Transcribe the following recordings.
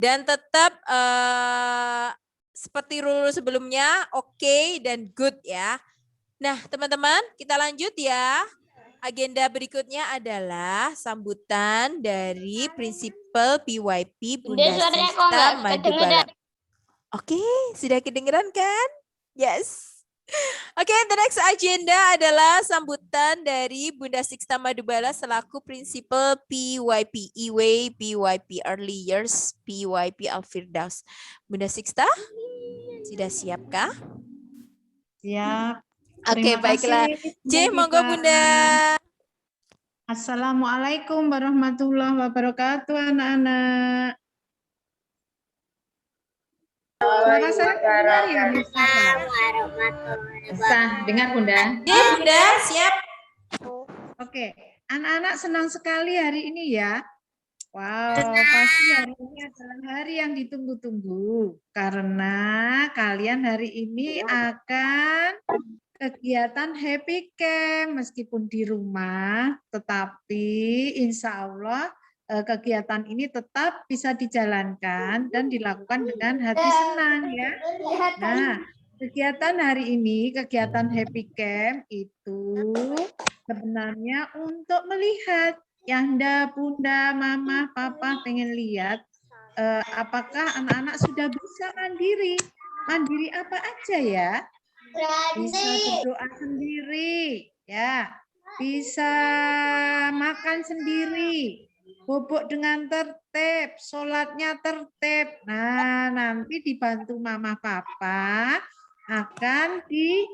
Dan tetap seperti rule sebelumnya, oke dan good ya. Nah, teman-teman, kita lanjut ya. Agenda berikutnya adalah sambutan dari Prinsipal PYP Bunda Sista Madubala. Oke, sudah kedengeran kan? Yes. Oke, the next agenda adalah sambutan dari Bunda Sista Madubala selaku Prinsipal PYP IW PYP Early Years PYP Al-Firdaus. Bunda Sista, sudah siapkah? Siap. Oke, baiklah. C, monggo Bunda. Assalamualaikum warahmatullahi wabarakatuh, anak-anak. Suara saya dengar ya, Bisa dengar Bunda? Ya, Bunda, siap. Oke, anak-anak senang sekali hari ini ya. Wow, pasti hari ini adalah hari yang ditunggu-tunggu karena kalian hari ini akan kegiatan Happy Camp meskipun di rumah, tetapi insya Allah kegiatan ini tetap bisa dijalankan dan dilakukan dengan hati senang ya. Nah, kegiatan hari ini, kegiatan Happy Camp itu sebenarnya untuk melihat Yanda, Bunda, Mama, Papa pengen lihat apakah anak-anak sudah bisa mandiri. Mandiri apa aja ya? Bisa berdoa sendiri, ya. Bisa makan sendiri, bobok dengan tertib, sholatnya tertib. Nah, nanti dibantu mama papa akan di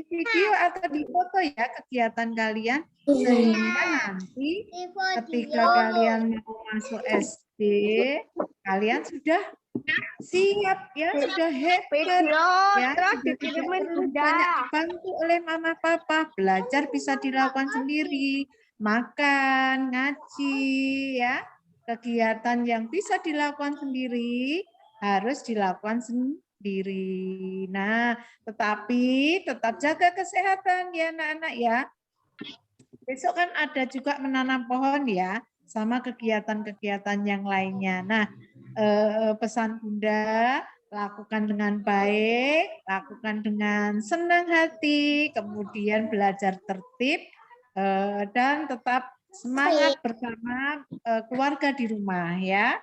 video atau di foto ya kegiatan kalian sehingga nanti ketika kalian mau masuk SD kalian sudah siap ya, sudah hebat ya, banyak dibantu oleh mama papa, belajar bisa dilakukan sendiri, makan, ngaji ya, kegiatan yang bisa dilakukan sendiri harus dilakukan sendiri. Nah, tetapi tetap jaga kesehatan ya anak-anak ya. Besok kan ada juga menanam pohon ya, sama kegiatan-kegiatan yang lainnya. Nah, pesan Bunda, lakukan dengan baik, lakukan dengan senang hati, kemudian belajar tertib, dan tetap semangat bersama keluarga di rumah ya.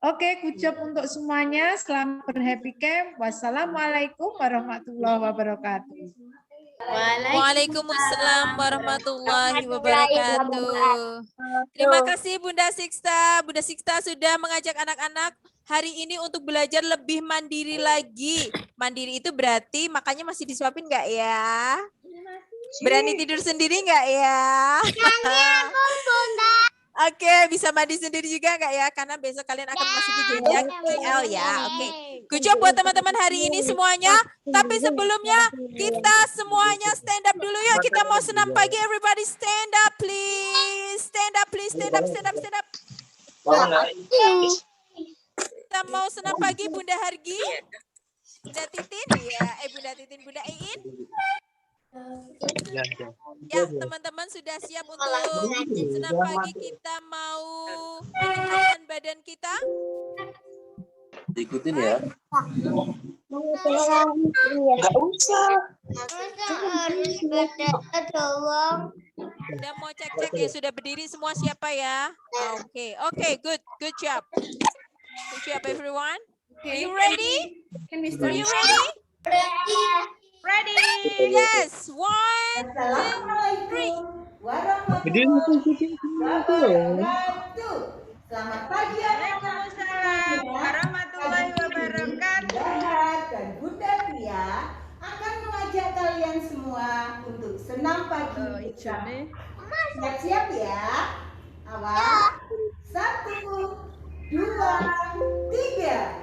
Oke, good job untuk semuanya. Selamat berhappy camp. Wassalamualaikum warahmatullahi wabarakatuh. Waalaikumsalam warahmatullahi wabarakatuh. Terima kasih Bunda Sista. Bunda Sista sudah mengajak anak-anak hari ini untuk belajar lebih mandiri lagi. Mandiri itu berarti makannya masih disuapin nggak ya? Berani tidur sendiri nggak ya? Oke, bisa mandi sendiri juga nggak ya? Karena besok kalian akan masuk ke jenjang GL ya. Oke, good job buat teman-teman hari ini semuanya. Tapi sebelumnya kita semuanya stand up dulu yuk. Kita mau senam pagi. Everybody stand up please. Stand up please. Stand up, stand up, stand up. Kita mau senam pagi Bunda Hargi. Bunda Titin ya. Bunda Titin, Bunda Iin. Ya, teman-teman sudah siap untuk senam pagi. Kita mau meningkatkan badan kita. Ikutin ya. Enggak usah. Udah mau cek-cek ya, sudah berdiri semua siapa ya? Oke, good job. Good job everyone. Are you ready? Are you ready? Ready? Yes. 1, 2, 3. Selamat pagi anak-anak. Warahmatullahi wabarakatuh. Dan Bunda Tia akan mengajak kalian semua untuk senam pagi. Siap-siap ya. Awal. 1, 2, 3.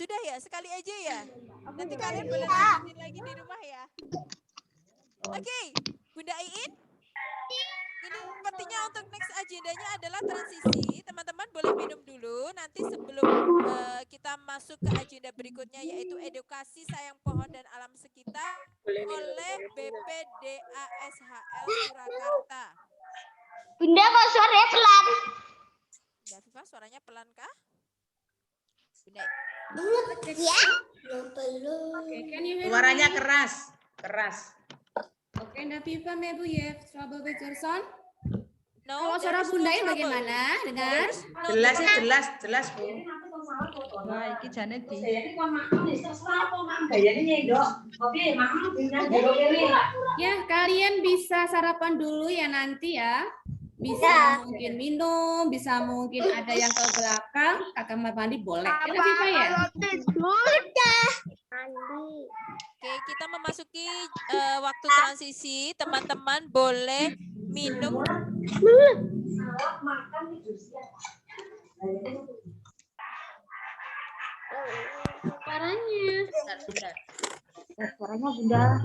sudah ya, sekali aja ya. Nanti kalian boleh lanjutin lagi di rumah ya. Oke, Bunda Iin. Ini sepertinya untuk next agendanya adalah transisi. Teman-teman boleh minum dulu. Nanti sebelum kita masuk ke agenda berikutnya yaitu edukasi sayang pohon dan alam sekitar oleh BPDASHL Surakarta. Bunda kok suaranya pelan? Bunda Viva suaranya pelan kah? Bunda. Ya. Suaranya keras. Oke, Nafifa, maybe you have trouble with your sound? No, Kalau suara Bunda Iin bagaimana? Dengar? Jelas Bu. Wah, iki jane di. Ya, kalian bisa sarapan dulu ya nanti ya. Bisa mungkin minum, bisa mungkin ada yang ke belakang, ke kamar mandi boleh. Ya, Nafifa ya? Oke, kita memasuki waktu transisi. Teman-teman boleh minum. Suaranya. Suaranya Bunda.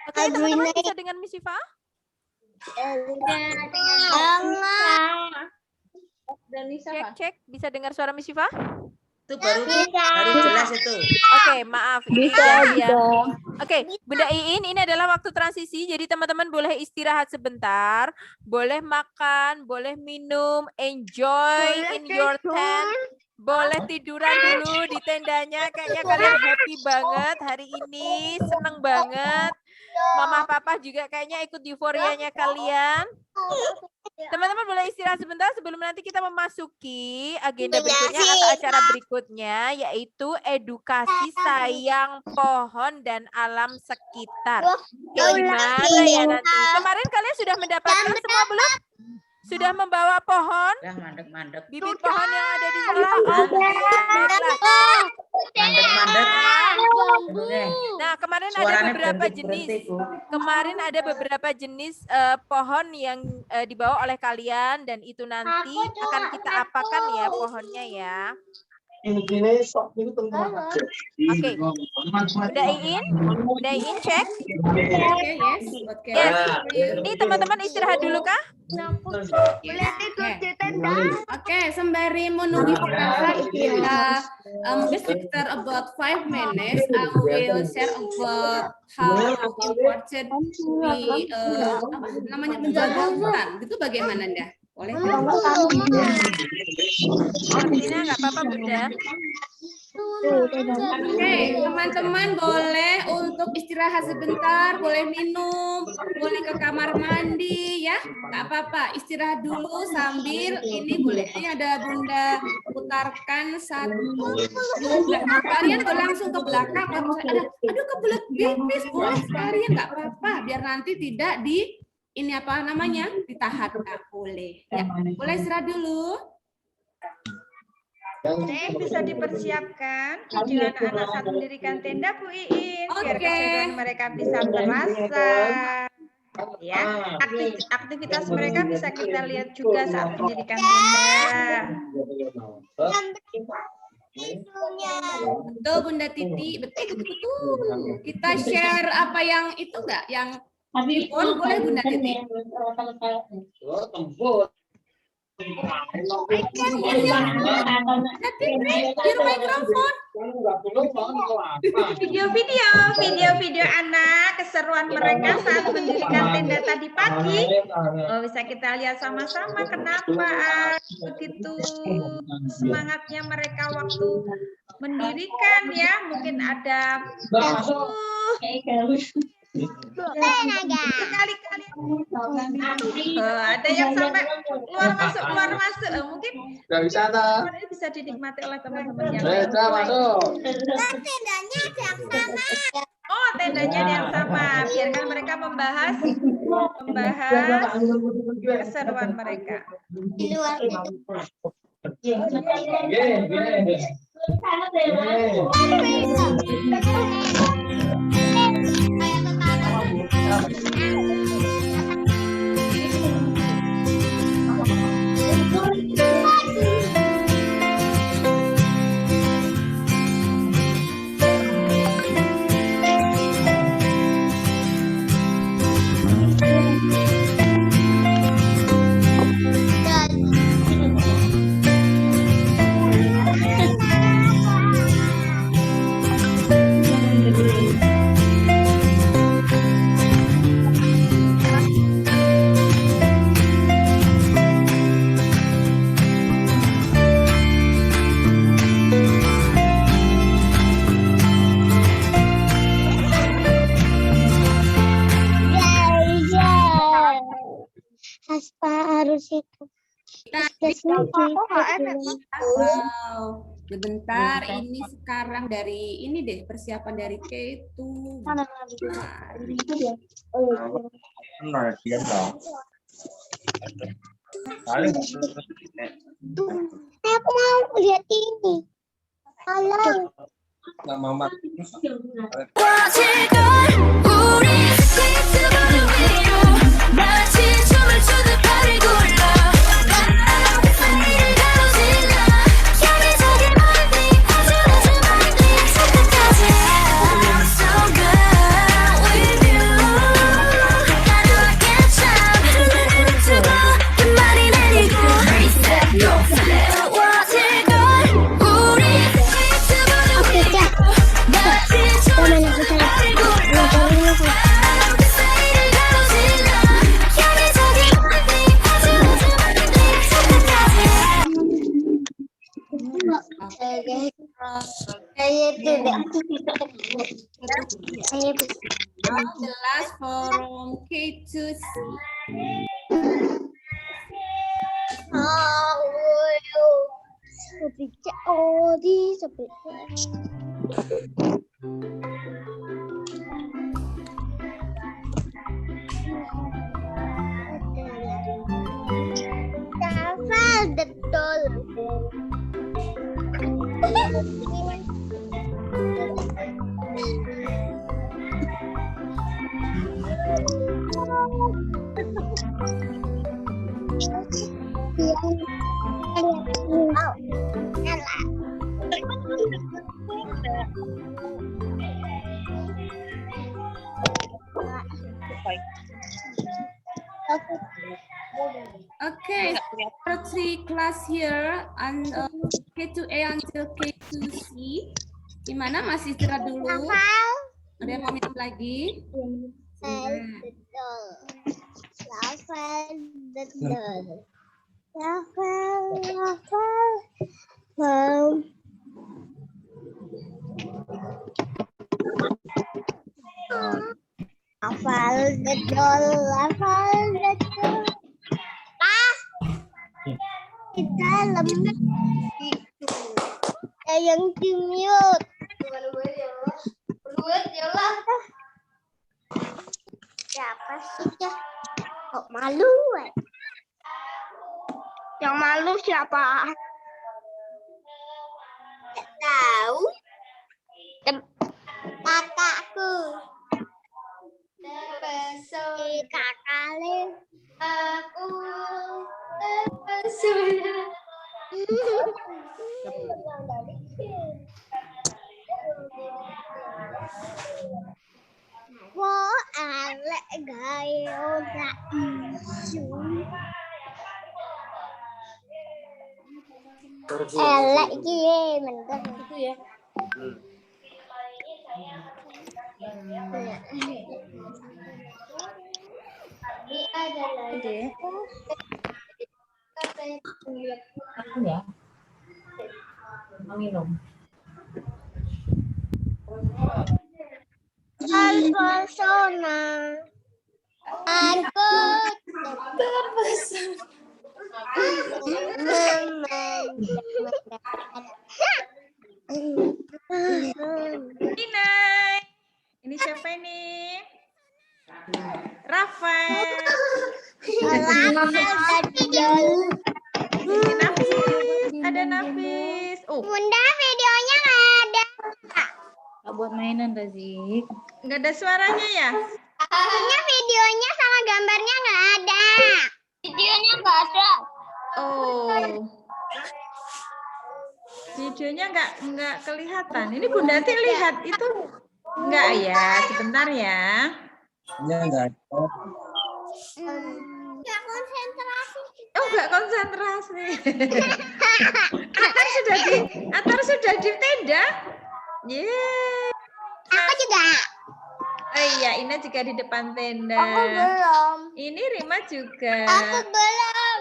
Oke, teman-teman bisa dengan Miss Viva? Cek, bisa dengar suara Miss Viva? Itu baru jelas itu. Oke, maaf. Ya. Oke, Bunda Iin, ini adalah waktu transisi. Jadi teman-teman boleh istirahat sebentar, boleh makan, boleh minum, enjoy in your tent. Boleh tiduran dulu di tendanya. Kayaknya kalian happy banget hari ini, seneng banget. Mama Papa juga kayaknya ikut euforianya kalian. Teman-teman boleh istirahat sebentar sebelum nanti kita memasuki agenda berikutnya atau acara berikutnya, yaitu edukasi sayang pohon dan alam sekitar. Gimana ya nanti? Kemarin kalian sudah mendapatkan semua belum? Sudah membawa pohon? Udah mandek. Bibit pohon yang ada di sekolah? Oke, baiklah. Mandek. Nah, kemarin ada beberapa jenis. Kemarin ada beberapa jenis pohon yang dibawa oleh kalian dan itu nanti akan kita apakan ya pohonnya ya. Oke. Bunda Iin cek. Yes. Ini teman-teman istirahat dulu kah? Boleh tidur di tenda? Oke, sembari menunggu kita istirahat, mungkin sekitar about 5 minutes, I will share about how important we menjaga hutan. Itu bagaimana dah? Boleh? Artinya nggak apa-apa Bunda. Oke, teman-teman boleh untuk istirahat sebentar, boleh minum, boleh ke kamar mandi ya, nggak apa-apa. Istirahat dulu sambil ini boleh. Ini ada Bunda putarkan satu. Kalian boleh langsung ke belakang. Aduh kebelet pipis boleh sekalian nggak apa-apa. Biar nanti tidak ini apa namanya ditahan. Boleh. Ya, boleh istirahat dulu. Bisa dipersiapkan video anak-anak saat mendirikan tenda Bu Iin biar kesehatan mereka bisa terasa. Ya, aktivitas mereka bisa kita lihat juga saat mendirikan tenda. Betul Bunda Titi, betul. Kita share apa yang itu enggak? Yang boleh Bunda Titi. Video anak keseruan mereka saat mendirikan tenda tadi pagi. Bisa kita lihat sama-sama kenapa begitu semangatnya mereka waktu mendirikan ya. Mungkin ada sekali-kali ada yang sampai keluar masuk mungkin bisa dinikmati oleh teman-teman yang lain. Tendanya ada yang sama. Oh, tendanya ada yang sama. Biarkan mereka membahas keseruan mereka. Di luar. harus itu. Wow, sebentar. Ini sekarang dari ini deh persiapan dari K2. Aku mau lihat ini. Halo. Mama. The last from K to C. 어디 Hafal betul. Okay, for 3 class here and K2A until K2C. Gimana? Masih istirahat dulu? Ada yang mau minum lagi? Hafal betul. Di dalam itu yang di-mute. Siapa sih ya? Kok malu? Yang malu siapa? Nggak tahu. Kakakku. Kakaknya. Aku terpesona. Wah, elek gaya gak isu. Elek gie, bentar itu ya. Ini ada lagi. Aku ya. Mau minum. Terpesona. Aku Terpesona. Inai. Ini siapa ini? Rafael. Nafis. Ada Nafis. Oh, Bunda, videonya nggak ada. Nggak buat mainan, Razik. nggak ada suaranya ya? Punya videonya sama gambarnya nggak ada. Videonya nggak ada. Oh. Videonya nggak kelihatan. Ini Bunda Ati lihat itu nggak ya? Sebentar ya. Ya enggak ada. Nggak konsentrasi. Oh, nggak konsentrasi. Atar sudah di tenda. Yeay. Aku juga. Oh iya, Ina juga di depan tenda. Aku belum. Ini Rima juga. Aku belum.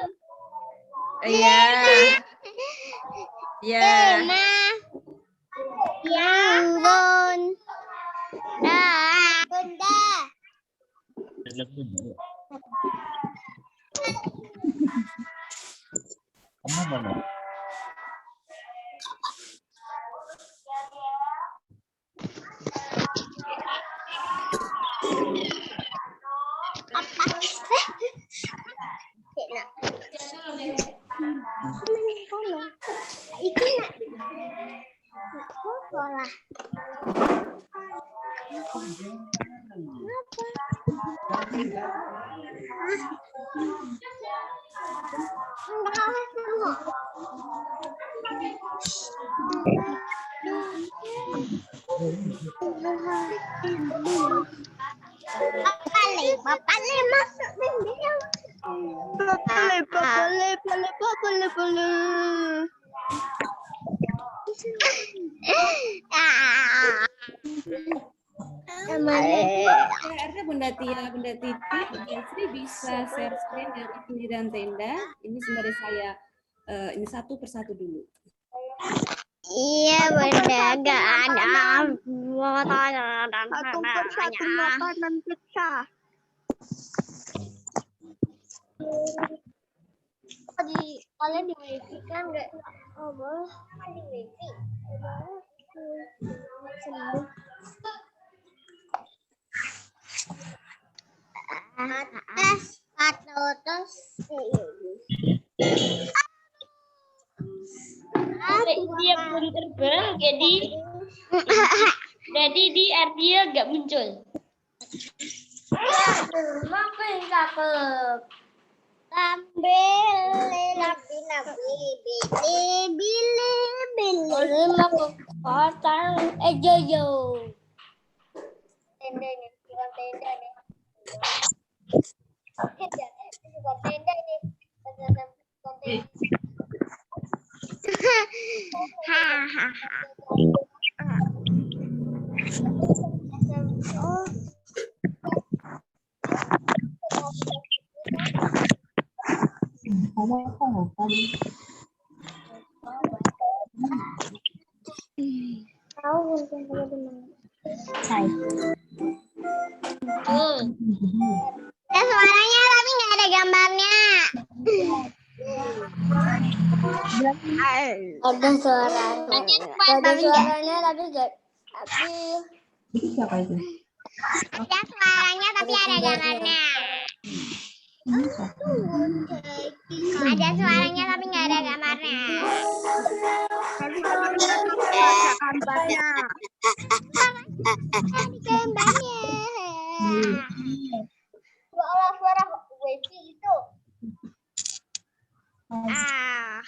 Iya. Ya. Rima. Ya. Bun. Bunda. Kamu mana? Bapak le masuk bimbing. Bapak le. PR-nya Bunda Tia, Bunda Titi, Bunda Sri bisa share screen dari pendirian tenda. Ini sembari saya ini satu persatu dulu. Iya Bunda, nggak ada satu persatu makanan pizza. Kalian di wifi kan nggak? Oh boleh di wifi. Atas atau atas. Dia belum terbang, jadi dia nggak muncul. Makin cakep. Sambil bili. Mau ke kota Jojo. Tenda nih, bukan tenda nih. Bukan tenda nih. Ada suaranya tapi nggak ada gambarnya. Ada suaranya tapi nggak. Siapa itu? Ada suaranya tapi ada gambarnya. Ada suaranya tapi nggak ada gambarnya. Gambarnya. Suara wifi itu. Nah.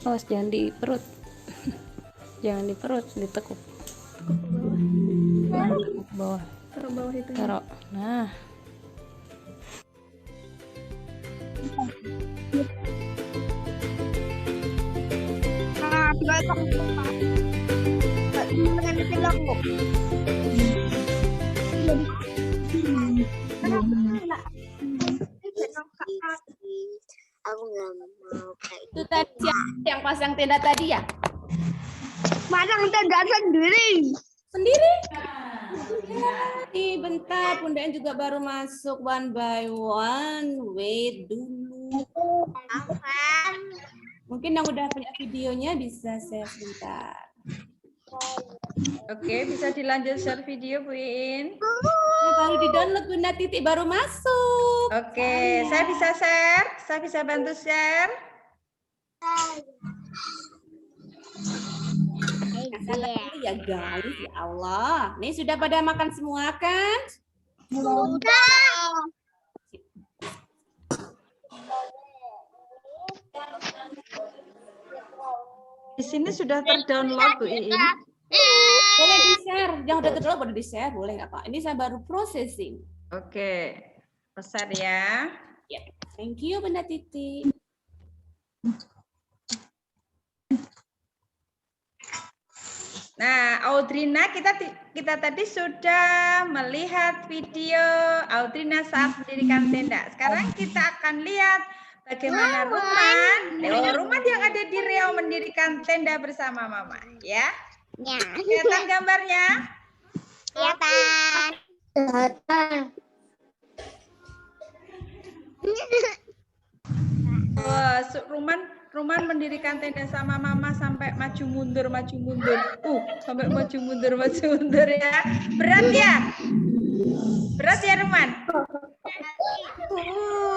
Awas jangan di perut. Jangan di perut, ditekuk. Tekuk bawah. Taruh bawah itu. Taruh. Nah. Aku nggak mau kayak Itu tadi siapa yang pasang tenda tadi ya? pasang tenda sendiri. Sendiri? Nih bentar, Bundaan juga baru masuk one by one. Wait dulu. Mungkin yang udah punya videonya bisa share sebentar. Oke, bisa dilanjut share video, Bu Iin. Baru di-download Bunda Titi, baru masuk. Oke, saya bisa share. Saya bisa bantu share. Ya guys, ya Allah. Nih sudah pada makan semua kan? Di sini sudah terdownload, Bu Iin. Boleh di-share. Yang udah terdownload boleh di-share, boleh nggak Pak? Ini saya baru processing. Oke. Besar ya. Thank you Bunda Titi. Nah, Audrina, kita tadi sudah melihat video Audrina saat mendirikan tenda. Sekarang kita akan lihat bagaimana Ruman yang ada di Riau mendirikan tenda bersama Mama, ya. Ya. Kelihatan gambarnya? Kelihatan. Wah, Ruman mendirikan tenda sama Mama sampai maju mundur. Sampai maju mundur ya. Berat ya? Berat ya, Ruman?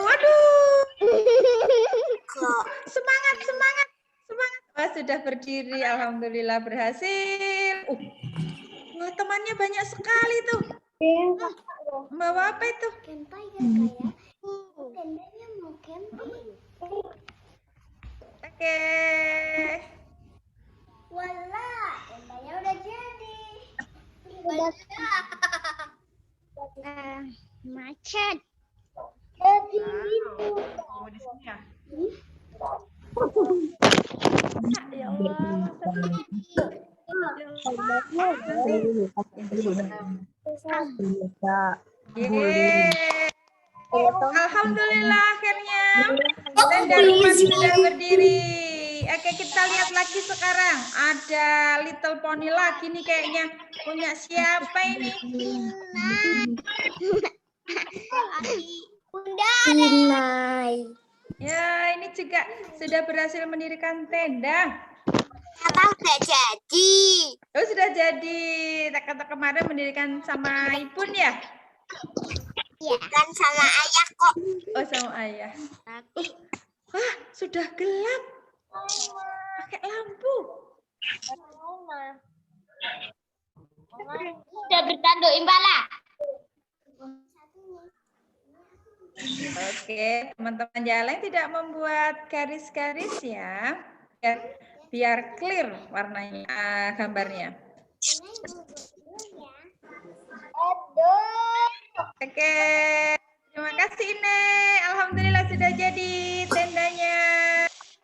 Waduh. Semangat. Wah, sudah berdiri. Alhamdulillah berhasil. Wah, temannya banyak sekali tuh. Bawa apa itu? Tendanya mau camping. Oke. Walah, tendanya udah jadi. Macet. Wow. Di sini ya? Ya Allah. Alhamdulillah akhirnya tenda Ruman sudah berdiri. Oke, kita lihat lagi sekarang. Ada Little Pony lagi nih kayaknya. Punya siapa ini? Bunda. Ya, ini juga sudah berhasil mendirikan tenda. Apa udah jadi? Oh, sudah jadi. Kata kemarin mendirikan sama Ipun ya? Ya. Kan sama ayah kok. Oh, sama ayah. Wah, sudah gelap. Pakai lampu. Sudah bertanduk Impala. Oke, teman-teman jalan tidak membuat garis-garis ya. Biar clear warnanya, gambarnya. Oke, terima kasih Ine. Alhamdulillah sudah jadi tendanya.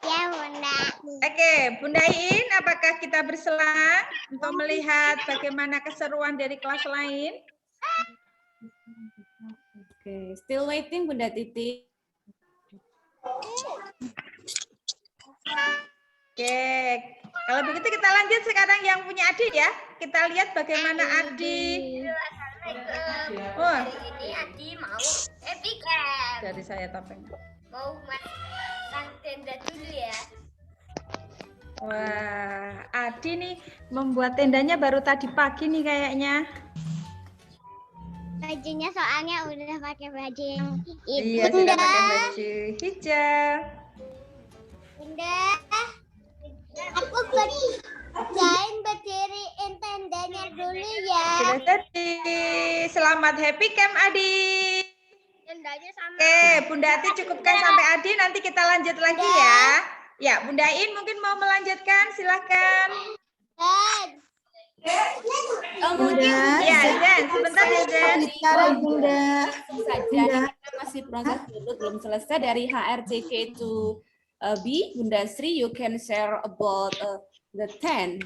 Ya, Bunda. Oke, Bunda Iin, apakah kita berselang untuk melihat bagaimana keseruan dari kelas lain? Oke, still waiting Bunda Titi. Oke, kalau begitu kita lanjut sekarang yang punya Adi ya. Kita lihat bagaimana Adi. Oh, Ini Adi mau epic camp. dari saya topeng. Mau masang tenda dulu ya. Wah, Adi nih membuat tendanya baru tadi pagi nih kayaknya. Bajunya soalnya udah pakai baju yang Iya, sudah pakai baju hijau. Bunda, aku kerjain berdiriin tendanya dulu ya. Sudah jadi. Selamat happy camp Adi. Tendanya sama. Oke, Bunda Ati cukupkan sampai Adi, nanti kita lanjut lagi ya. Ya, Bunda In mungkin mau melanjutkan, silahkan. Bunda. Ya, Zen, sebentar ya Zen. Sekarang Bunda. Saja kita masih proses dulu, belum selesai dari HRCK to B. Bunda Sri, you can share about the 10.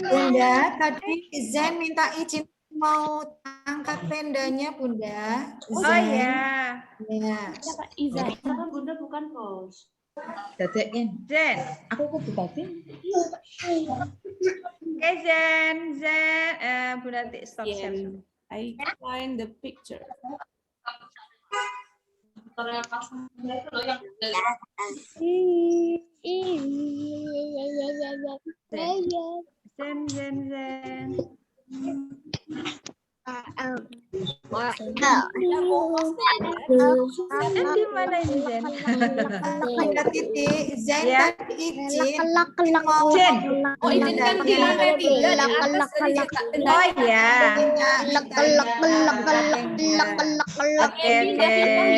Bunda, tadi Zen minta izin mau angkat tendanya, Bunda. Oh ya. Ya. Siapa Iza? Bunda bukan bos. Dadekin. Zen. Aku kok dibatin. Oke, Zen. Bunda Ati stop share. I find the picture. Zen. Di mana ini Zen? Bunda Titi, Zen Ya. tadi izin. Zen. Oh, izinkan di lantai 3 di atas tadi cetak Oh tendanya. ya. Okay,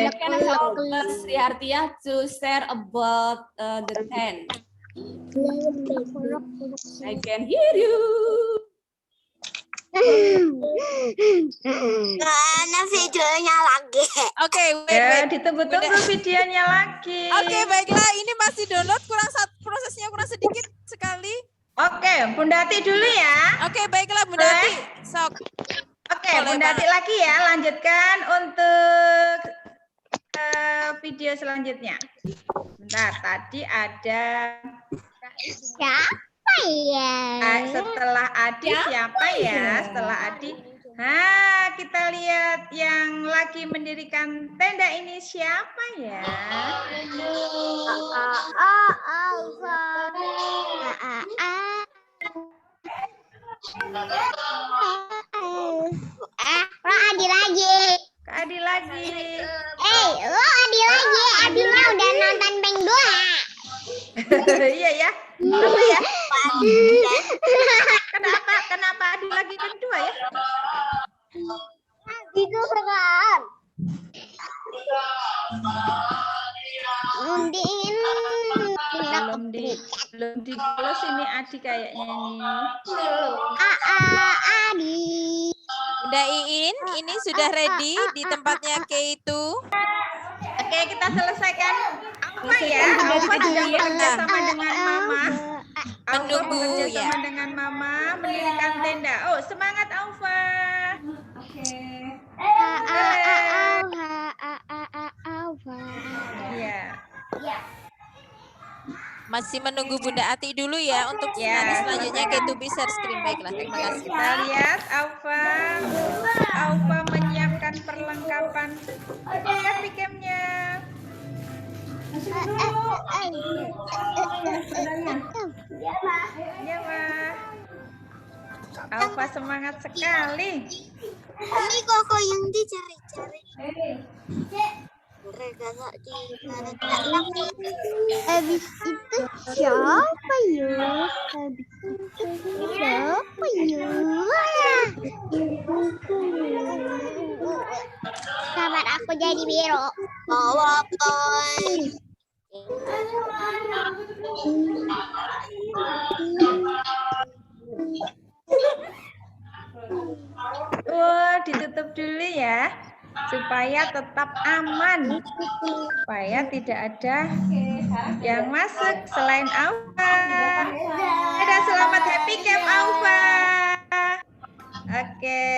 you can help us, Sri Hartia, to share about the 10. I can hear you. Karena videonya lagi. Oke, wait, Ya, wait. ditunggu-tunggu videonya lagi. Oke, baiklah. Ini masih download, prosesnya kurang sedikit sekali. Oke, Bunda Ati dulu ya. Oke, baiklah Bunda Boleh? Ati. Sok. Oke, Boleh Bunda Ati banget. lagi ya. Lanjutkan untuk video selanjutnya. Bentar, tadi ada Siapa ya? setelah Adi siapa ya? Setelah Adi. Kita lihat yang lagi mendirikan tenda ini siapa ya? Lo Adi lagi. Kak Adi lagi. Lo Adi lagi. Adinya udah nonton Beng 2. Iya ya. Apa ya? Kenapa Adi lagi kedua ya? Itu sekarang. Mendingin. Belum di close ini Adi kayaknya nih. Adi. Bunda Iin, ini sudah ready di tempatnya K2. Oke, kita selesaikan apa ya? Alfa sedang bekerja sama dengan Mama. Alfa Menunggu, bekerja ya. sama dengan Mama mendirikan tenda. Oh, semangat Alfa. Iya. Masih menunggu Bunda Ati dulu ya untuk Ya, nanti selanjutnya K2B share screen. Baiklah, terima kasih. Kita lihat Alfa menyiapkan perlengkapan happy cam-nya. Iya, Ma. Alfa semangat sekali. Ini koko yang dicari-cari. Mereka tak habis itu siapa ya? Habis itu siapa ya? Kamar aku jadi biru. Bawa poin. Ditutup dulu ya, supaya tetap aman, supaya tidak ada yang masuk selain Alfa. Ada selamat happy camp Alfa. Oke,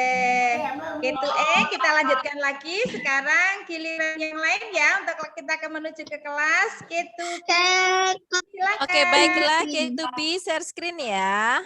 gitu kita lanjutkan lagi. Sekarang giliran yang lain ya, untuk kita akan menuju ke kelas. Gitu. Silakan. Oke, baiklah K2B share screen ya.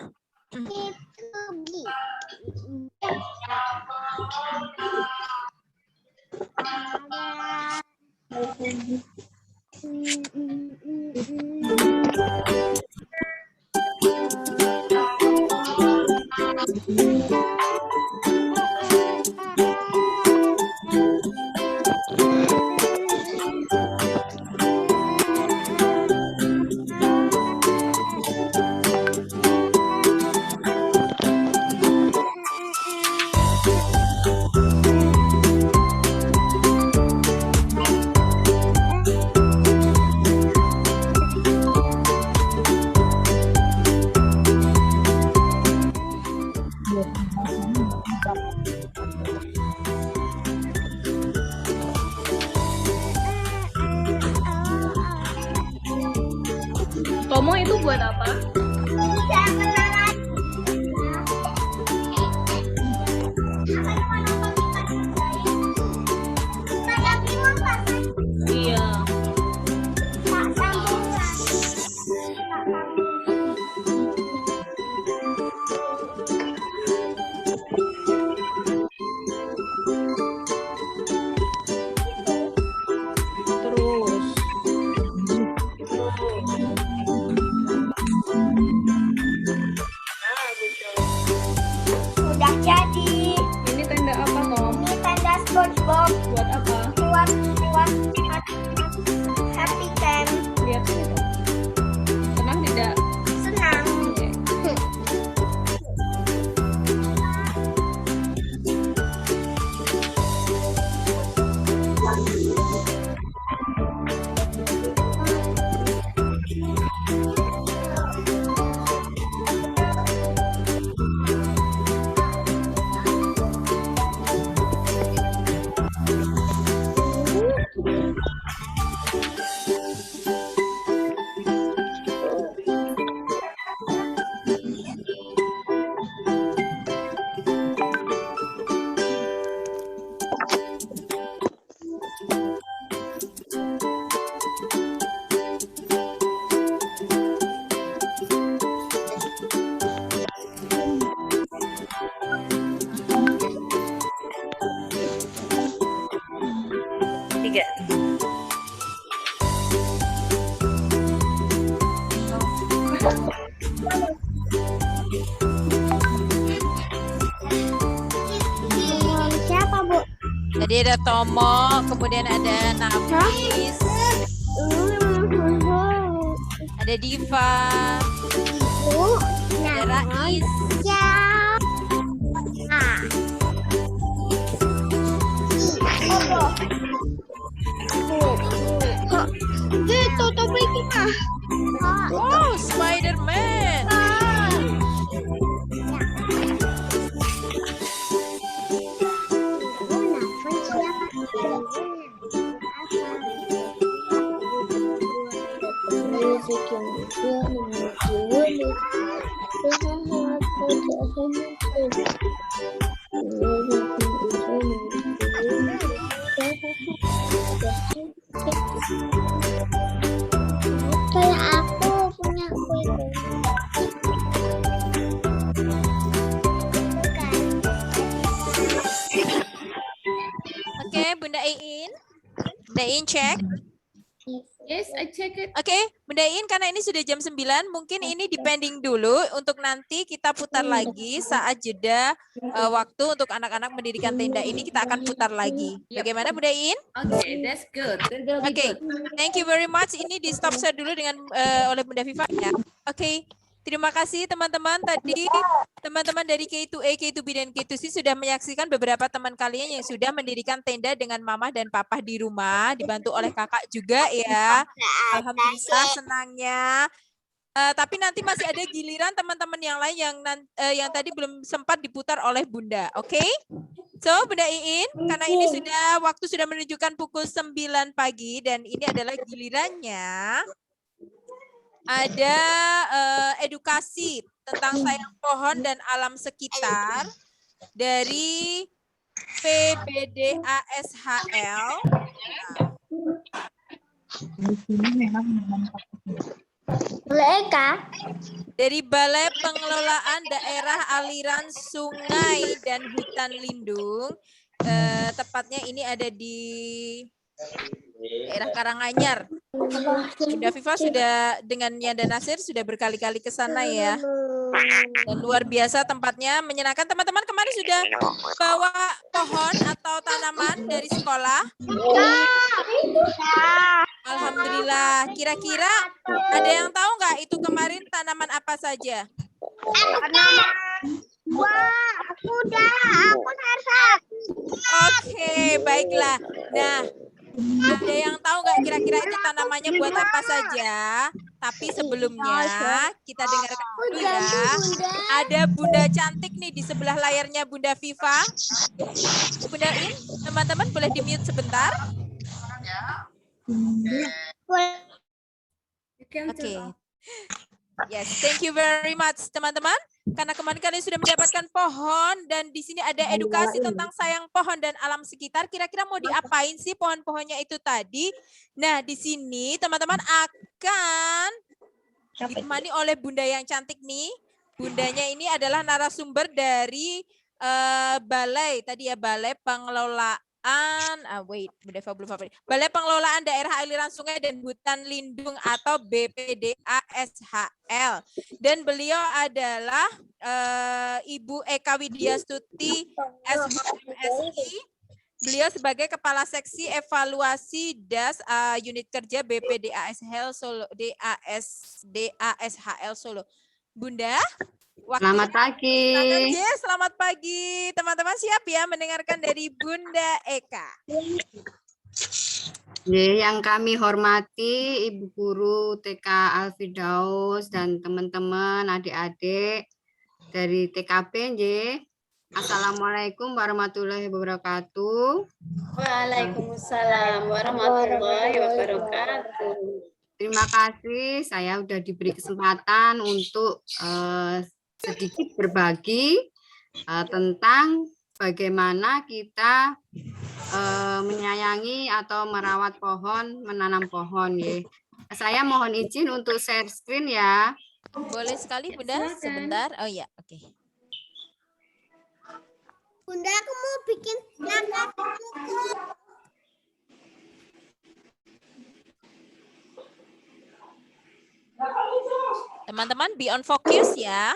Tomo itu buat apa? Iya. Terus 3. Siapa, Bu? Jadi ada Tomo, kemudian ada Nafis, ada Diva, Bu. ada Rais, Ya. Kok gitu tapi kita? oh Spider-Man. Kayak aku punya kue. Oke, Bunda Iin. Bunda Iin cek. Yes, I check it. Oke, Bunda Iin karena ini sudah jam 9, mungkin ini dipending dulu untuk nanti kita putar lagi saat jeda waktu untuk anak-anak mendirikan tenda ini kita akan putar lagi. Bagaimana Bunda Iin? Okay, that's good. That will be Oke, good. thank you very much. Ini di stop share dulu dengan oleh Bunda Viva ya. Oke, terima kasih teman-teman. Tadi teman-teman dari K2A, K2B, dan K2C sudah menyaksikan beberapa teman kalian yang sudah mendirikan tenda dengan mama dan papa di rumah, dibantu oleh kakak juga ya. Alhamdulillah senangnya. Tapi nanti masih ada giliran teman-teman yang lain yang tadi belum sempat diputar oleh Bunda. Oke? So, Bunda Iin, karena ini waktu sudah menunjukkan pukul 9 pagi dan ini adalah gilirannya ada edukasi tentang sayang pohon dan alam sekitar dari PBDASHL. Dari Balai Pengelolaan Daerah Aliran Sungai dan Hutan Lindung. Tepatnya ini ada di daerah Karanganyar. Bunda Viva sudah dengan Yanda Nasir sudah berkali-kali ke sana ya. Dan luar biasa tempatnya, menyenangkan. Teman-teman kemarin sudah bawa pohon atau tanaman dari sekolah? Alhamdulillah. Kira-kira ada yang tahu nggak itu kemarin tanaman apa saja? Wah, aku sarsak. Oke, baiklah. Nah, ada yang tahu nggak kira-kira itu tanamannya buat apa saja? Tapi sebelumnya kita dengarkan dulu ya. Ada Bunda cantik nih di sebelah layarnya Bunda Viva. Bunda In, teman-teman boleh di-mute sebentar. Oke. Yes, thank you very much teman-teman. Karena kemarin kalian sudah mendapatkan pohon dan di sini ada edukasi tentang sayang pohon dan alam sekitar. Kira-kira mau diapain sih pohon-pohonnya itu tadi? Nah, di sini teman-teman akan ditemani oleh Bunda yang cantik nih. Bundanya ini adalah narasumber dari Balai tadi ya, Balai Pengelolaan Balai Pengelolaan Daerah Aliran Sungai dan Hutan Lindung atau BPDASHL. Dan beliau adalah Ibu Eka Widyastuti SHMSI. Beliau sebagai Kepala Seksi Evaluasi DAS Unit Kerja BPDASHL Solo, DASHL Solo. Bunda, selamat pagi. Selamat pagi. Teman-teman siap ya mendengarkan dari Bunda Eka. Yang kami hormati Ibu Guru TK Al-Firdaus dan teman-teman adik-adik dari TKP. Assalamualaikum warahmatullahi wabarakatuh. Waalaikumsalam warahmatullahi wabarakatuh. Terima kasih, saya sudah diberi kesempatan untuk sedikit berbagi tentang bagaimana kita menyayangi atau merawat pohon, menanam pohon. Ya. Saya mohon izin untuk share screen ya. Boleh sekali Bunda, sebentar. Oh ya, oke. Bunda, aku mau bikin langkah buku. Teman-teman be on focus ya.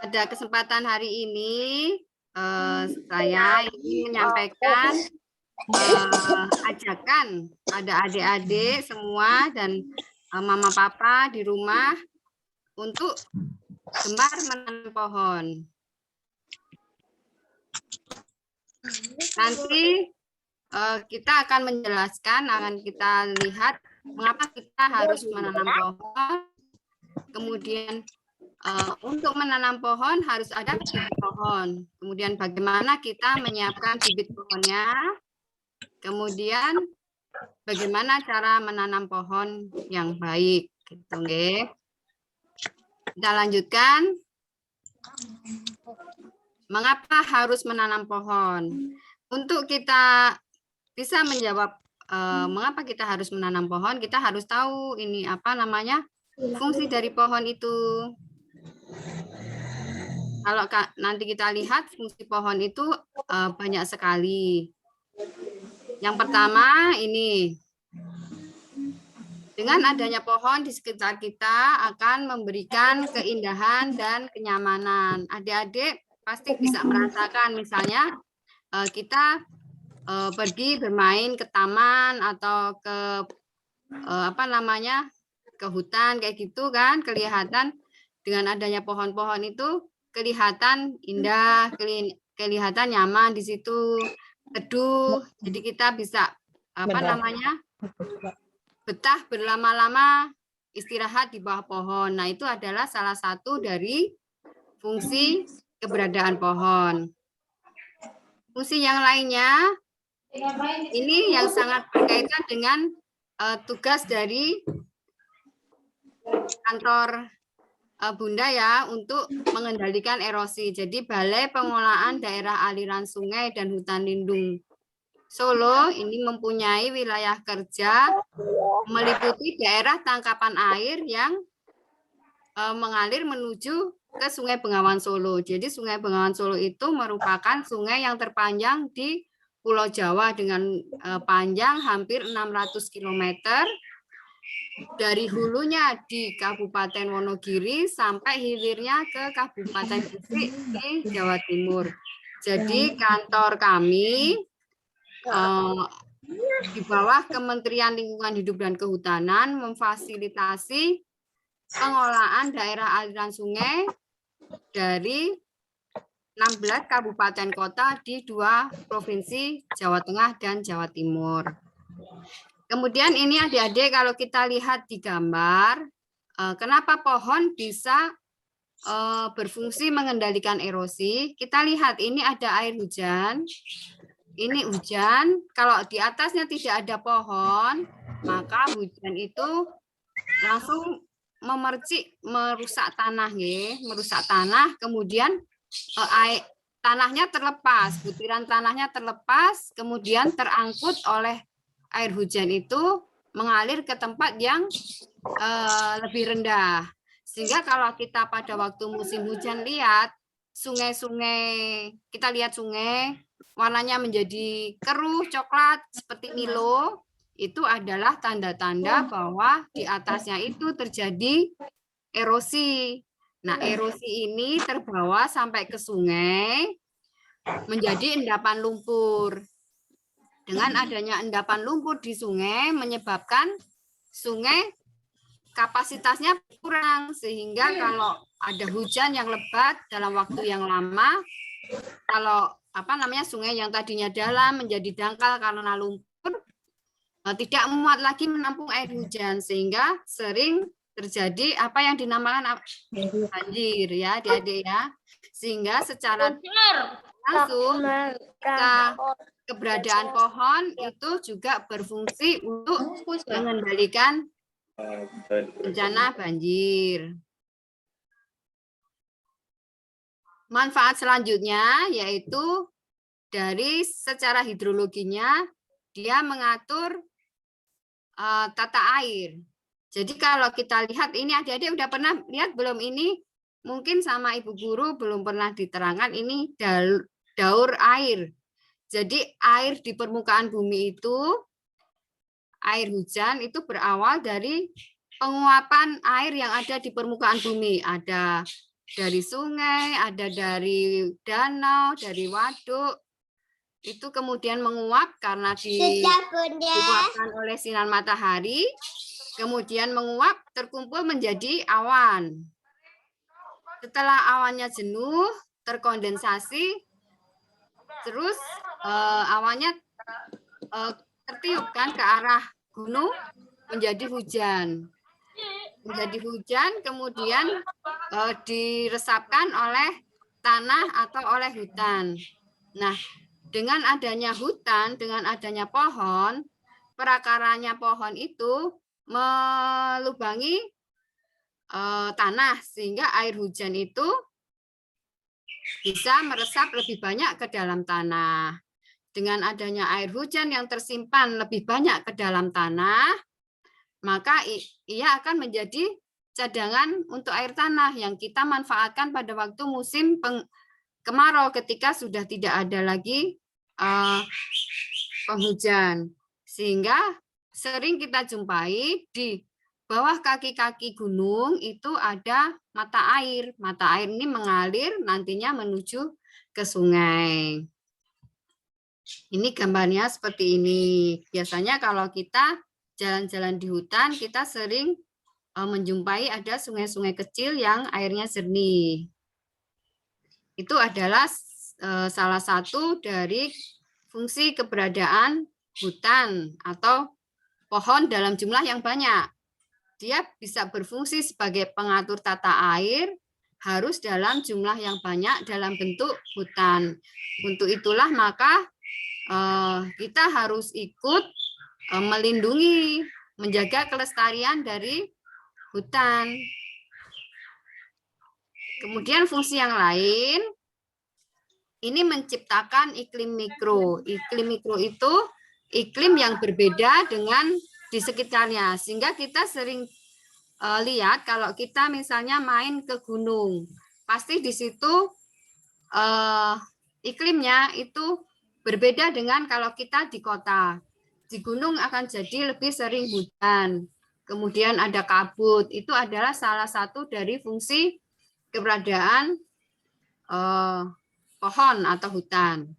Pada kesempatan hari ini saya ingin menyampaikan ajakan pada adik-adik semua dan mama papa di rumah untuk gemar menanam pohon. Nanti kita akan menjelaskan, akan kita lihat mengapa kita harus menanam pohon. Kemudian untuk menanam pohon harus ada bibit pohon. Kemudian bagaimana kita menyiapkan bibit pohonnya. Kemudian bagaimana cara menanam pohon yang baik. Gitu, nggih. Kita lanjutkan. Mengapa harus menanam pohon? Untuk kita bisa menjawab mengapa kita harus menanam pohon, kita harus tahu ini apa namanya fungsi dari pohon itu. Kalau nanti kita lihat fungsi pohon itu banyak sekali. Yang pertama ini, dengan adanya pohon di sekitar kita akan memberikan keindahan dan kenyamanan. Adik-adik pasti bisa merasakan misalnya kita pergi bermain ke taman atau ke apa namanya ke hutan kayak gitu kan, kelihatan dengan adanya pohon-pohon itu kelihatan indah, kelihatan nyaman di situ, teduh. Jadi kita bisa apa namanya betah berlama-lama istirahat di bawah pohon. Nah, itu adalah salah satu dari fungsi keberadaan pohon. Fungsi yang lainnya ini yang sangat berkaitan dengan tugas dari kantor Bunda ya untuk mengendalikan erosi. Jadi Balai Pengelolaan Daerah Aliran Sungai dan Hutan Lindung Solo ini mempunyai wilayah kerja meliputi daerah tangkapan air yang mengalir menuju ke Sungai Bengawan Solo. Jadi Sungai Bengawan Solo itu merupakan sungai yang terpanjang di Pulau Jawa dengan panjang hampir 600 km. Dari hulunya di Kabupaten Wonogiri sampai hilirnya ke Kabupaten Gresik di Jawa Timur. Jadi kantor kami di bawah Kementerian Lingkungan Hidup dan Kehutanan memfasilitasi pengolahan daerah aliran sungai dari 16 kabupaten kota di 2 provinsi Jawa Tengah dan Jawa Timur. Kemudian ini adik-adik kalau kita lihat di gambar, kenapa pohon bisa berfungsi mengendalikan erosi. Kita lihat ini ada air hujan, ini hujan, kalau di atasnya tidak ada pohon, maka hujan itu langsung memercik, merusak tanah, merusak tanah, kemudian tanahnya terlepas, butiran tanahnya terlepas, kemudian terangkut oleh air hujan itu mengalir ke tempat yang lebih rendah. Sehingga kalau kita pada waktu musim hujan lihat sungai-sungai, kita lihat sungai warnanya menjadi keruh coklat seperti Milo, itu adalah tanda-tanda bahwa di atasnya itu terjadi erosi. Nah, erosi ini terbawa sampai ke sungai menjadi endapan lumpur. Dengan adanya endapan lumpur di sungai menyebabkan sungai kapasitasnya kurang, sehingga kalau ada hujan yang lebat dalam waktu yang lama, kalau sungai yang tadinya dalam menjadi dangkal karena lumpur, tidak muat lagi menampung air hujan, sehingga sering terjadi apa yang dinamakan banjir ya adik-adik ya. Sehingga secara langsung keberadaan pohon itu juga berfungsi untuk mengendalikan bencana banjir. Manfaat selanjutnya yaitu dari secara hidrologinya dia mengatur tata air. Jadi kalau kita lihat ini adik-adik udah pernah lihat belum ini? Mungkin sama Ibu Guru belum pernah diterangkan ini daur air. Jadi air di permukaan bumi itu, air hujan itu berawal dari penguapan air yang ada di permukaan bumi. Ada dari sungai, ada dari danau, dari waduk. Itu kemudian menguap karena dikuapkan oleh sinar matahari. Kemudian menguap terkumpul menjadi awan. Setelah awannya jenuh, terkondensasi, terus awannya tertiupkan ke arah gunung menjadi hujan. Menjadi hujan, kemudian diresapkan oleh tanah atau oleh hutan. Nah, dengan adanya hutan, dengan adanya pohon, perakaranya pohon itu melubangi tanah sehingga air hujan itu bisa meresap lebih banyak ke dalam tanah. Dengan adanya air hujan yang tersimpan lebih banyak ke dalam tanah, maka ia akan menjadi cadangan untuk air tanah yang kita manfaatkan pada waktu musim kemarau ketika sudah tidak ada lagi penghujan. Sehingga sering kita jumpai di bawah kaki-kaki gunung itu ada mata air. Mata air ini mengalir nantinya menuju ke sungai. Ini gambarnya seperti ini. Biasanya kalau kita jalan-jalan di hutan, kita sering menjumpai ada sungai-sungai kecil yang airnya jernih. Itu adalah salah satu dari fungsi keberadaan hutan atau pohon dalam jumlah yang banyak. Dia bisa berfungsi sebagai pengatur tata air, harus dalam jumlah yang banyak dalam bentuk hutan. Untuk itulah maka kita harus ikut melindungi, menjaga kelestarian dari hutan. Kemudian fungsi yang lain, ini menciptakan iklim mikro. Iklim mikro itu iklim yang berbeda dengan di sekitarnya, sehingga kita sering lihat kalau kita misalnya main ke gunung, pasti di situ iklimnya itu berbeda dengan kalau kita di kota. Di gunung akan jadi lebih sering hujan, kemudian ada kabut. Itu adalah salah satu dari fungsi keberadaan pohon atau hutan.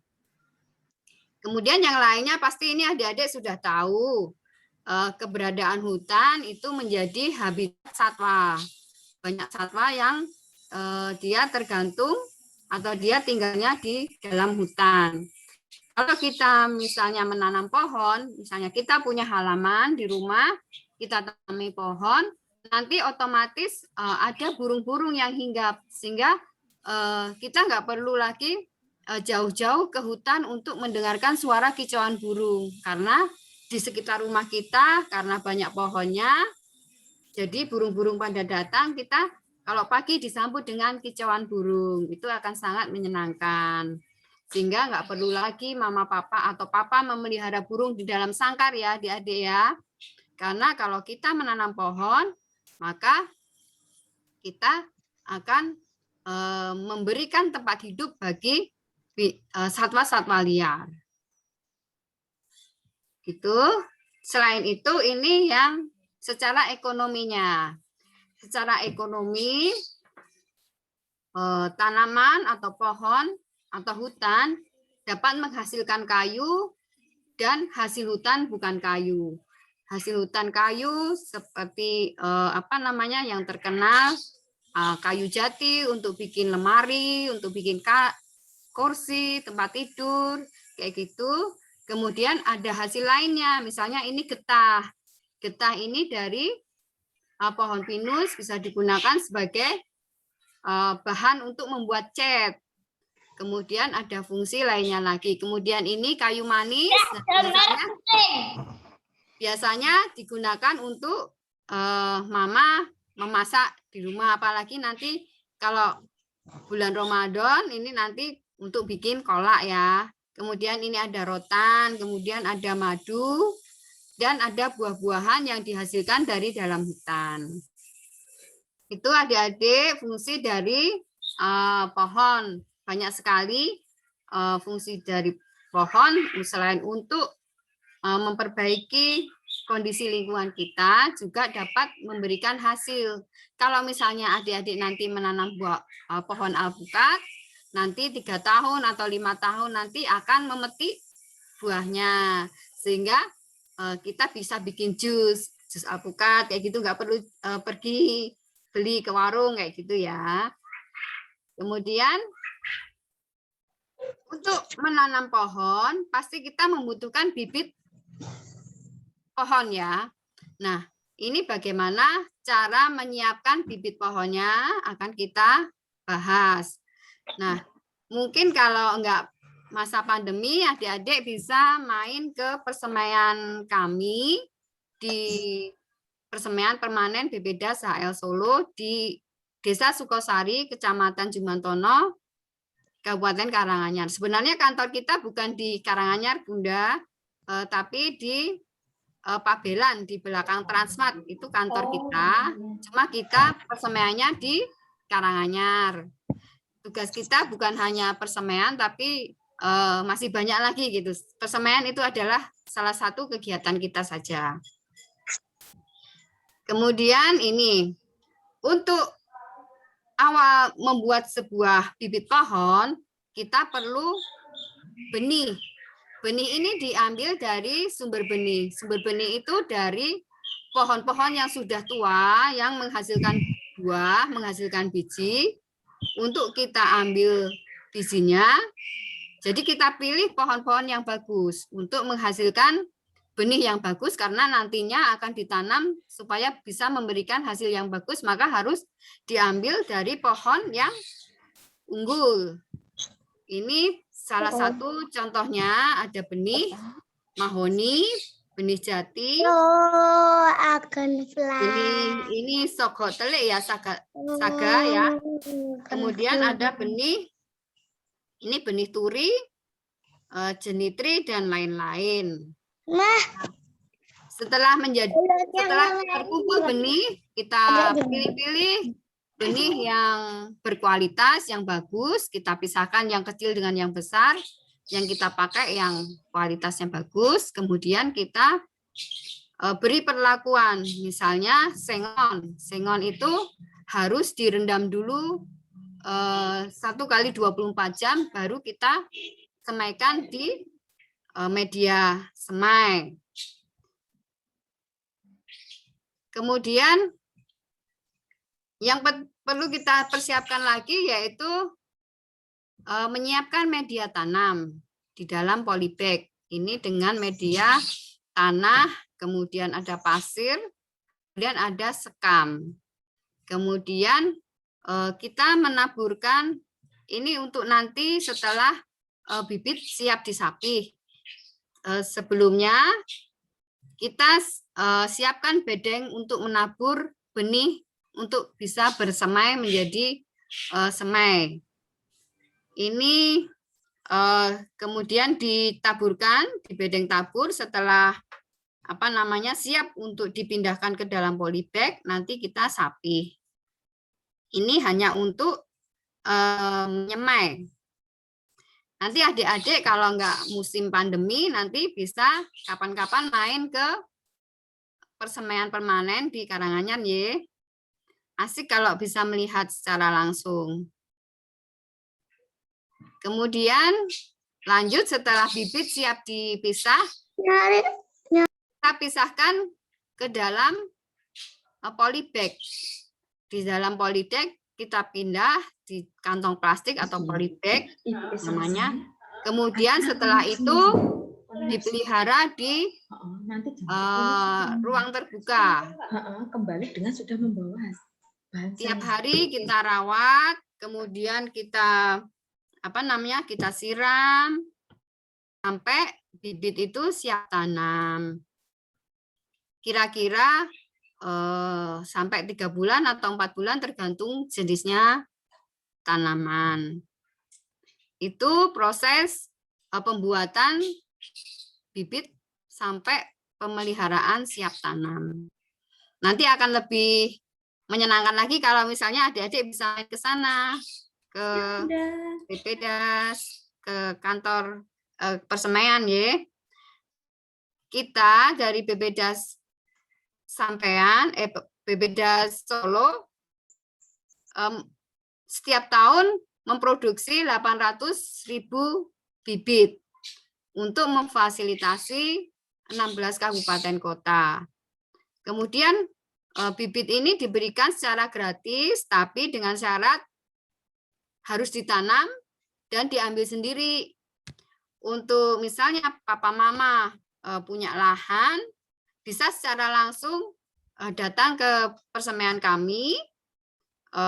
Kemudian yang lainnya pasti ini adik-adik sudah tahu. Keberadaan hutan itu menjadi habitat satwa. Banyak satwa yang dia tergantung atau dia tinggalnya di dalam hutan. Kalau kita misalnya menanam pohon, misalnya kita punya halaman di rumah, kita tanami pohon, nanti otomatis ada burung-burung yang hinggap, sehingga kita nggak perlu lagi jauh-jauh ke hutan untuk mendengarkan suara kicauan burung, karena di sekitar rumah kita, karena banyak pohonnya, jadi burung-burung pada datang, kita kalau pagi disambut dengan kicauan burung, itu akan sangat menyenangkan. Sehingga nggak perlu lagi mama papa atau papa memelihara burung di dalam sangkar ya adik-adik ya. Karena kalau kita menanam pohon, maka kita akan memberikan tempat hidup bagi satwa-satwa liar. Gitu. Selain itu ini yang secara ekonominya. Secara ekonomi tanaman atau pohon atau hutan dapat menghasilkan kayu dan hasil hutan bukan kayu. Hasil hutan kayu seperti yang terkenal kayu jati untuk bikin lemari, untuk bikin kursi, tempat tidur, kayak gitu. Kemudian ada hasil lainnya, misalnya ini getah. Getah ini dari pohon pinus bisa digunakan sebagai bahan untuk membuat cat. Kemudian ada fungsi lainnya lagi. Kemudian ini kayu manis. Biasanya digunakan untuk mama memasak di rumah. Apalagi nanti kalau bulan Ramadan ini nanti untuk bikin kolak ya. Kemudian ini ada rotan, kemudian ada madu, dan ada buah-buahan yang dihasilkan dari dalam hutan. Itu adik-adik fungsi dari pohon. Banyak sekali fungsi dari pohon selain untuk memperbaiki kondisi lingkungan kita juga dapat memberikan hasil. Kalau misalnya adik-adik nanti menanam pohon alpukat, nanti 3 tahun atau 5 tahun nanti akan memetik buahnya, sehingga kita bisa bikin jus alpukat kayak gitu, nggak perlu pergi beli ke warung kayak gitu ya. Kemudian untuk menanam pohon pasti kita membutuhkan bibit pohon ya. Nah, ini bagaimana cara menyiapkan bibit pohonnya akan kita bahas. Nah, mungkin kalau enggak masa pandemi, adik-adik bisa main ke persemaian kami di Persemaian Permanen BPDAS HL Solo di Desa Sukosari, Kecamatan Jumantono, Kabupaten Karanganyar. Sebenarnya kantor kita bukan di Karanganyar, Bunda, tapi di Pabelan di belakang Transmart, itu kantor kita. Cuma kita persemaiannya di Karanganyar. Tugas kita bukan hanya persemaian, tapi masih banyak lagi gitu. Persemaian itu adalah salah satu kegiatan kita saja. Kemudian ini untuk awal membuat sebuah bibit pohon, kita perlu benih. Benih ini diambil dari sumber benih. Sumber benih itu dari pohon-pohon yang sudah tua, yang menghasilkan buah, menghasilkan biji. Untuk kita ambil bijinya, jadi kita pilih pohon-pohon yang bagus untuk menghasilkan benih yang bagus, karena nantinya akan ditanam supaya bisa memberikan hasil yang bagus, maka harus diambil dari pohon yang unggul. Ini salah satu contohnya, ada benih mahoni, benih jati, ini sogo telik ya, saga ya. Kemudian ada benih, ini benih turi, jenitri dan lain-lain. Setelah terkumpul benih, kita pilih-pilih benih yang berkualitas, yang bagus, kita pisahkan yang kecil dengan yang besar, yang kita pakai yang kualitasnya bagus, kemudian kita beri perlakuan, misalnya sengon. Sengon itu harus direndam dulu 1 kali 24 jam, baru kita semaikan di media semai. Kemudian yang perlu kita persiapkan lagi yaitu menyiapkan media tanam di dalam polybag. Ini dengan media tanah, kemudian ada pasir, kemudian ada sekam. Kemudian kita menaburkan ini untuk nanti setelah bibit siap disapih. Sebelumnya kita siapkan bedeng untuk menabur benih untuk bisa bersemai menjadi semai. Ini kemudian ditaburkan di bedeng tabur setelah siap untuk dipindahkan ke dalam polybag, nanti kita sapih. Ini hanya untuk menyemai. Nanti adik-adik kalau nggak musim pandemi, nanti bisa kapan-kapan main ke Persemaian Permanen di Karanganyar ya. Asik kalau bisa melihat secara langsung. Kemudian lanjut setelah bibit siap dipisah, kita pisahkan ke dalam polybag. Di dalam polybag kita pindah di kantong plastik atau polybag namanya. Kemudian setelah itu dipelihara di ruang terbuka. Kembali dengan sudah membawa Tiap hari kita rawat, kemudian kita kita siram sampai bibit itu siap tanam. Kira-kira sampai 3 bulan atau 4 bulan tergantung jenisnya tanaman. Itu proses pembuatan bibit sampai pemeliharaan siap tanam. Nanti akan lebih menyenangkan lagi kalau misalnya adik-adik bisa ke sana, ke BPDAS, ke kantor persemaian ya. Kita dari BPDAS sampean BPDAS Solo setiap tahun memproduksi 800.000 bibit untuk memfasilitasi 16 kabupaten kota. Kemudian bibit ini diberikan secara gratis, tapi dengan syarat harus ditanam dan diambil sendiri. Untuk misalnya papa mama punya lahan, bisa secara langsung datang ke persemaian kami,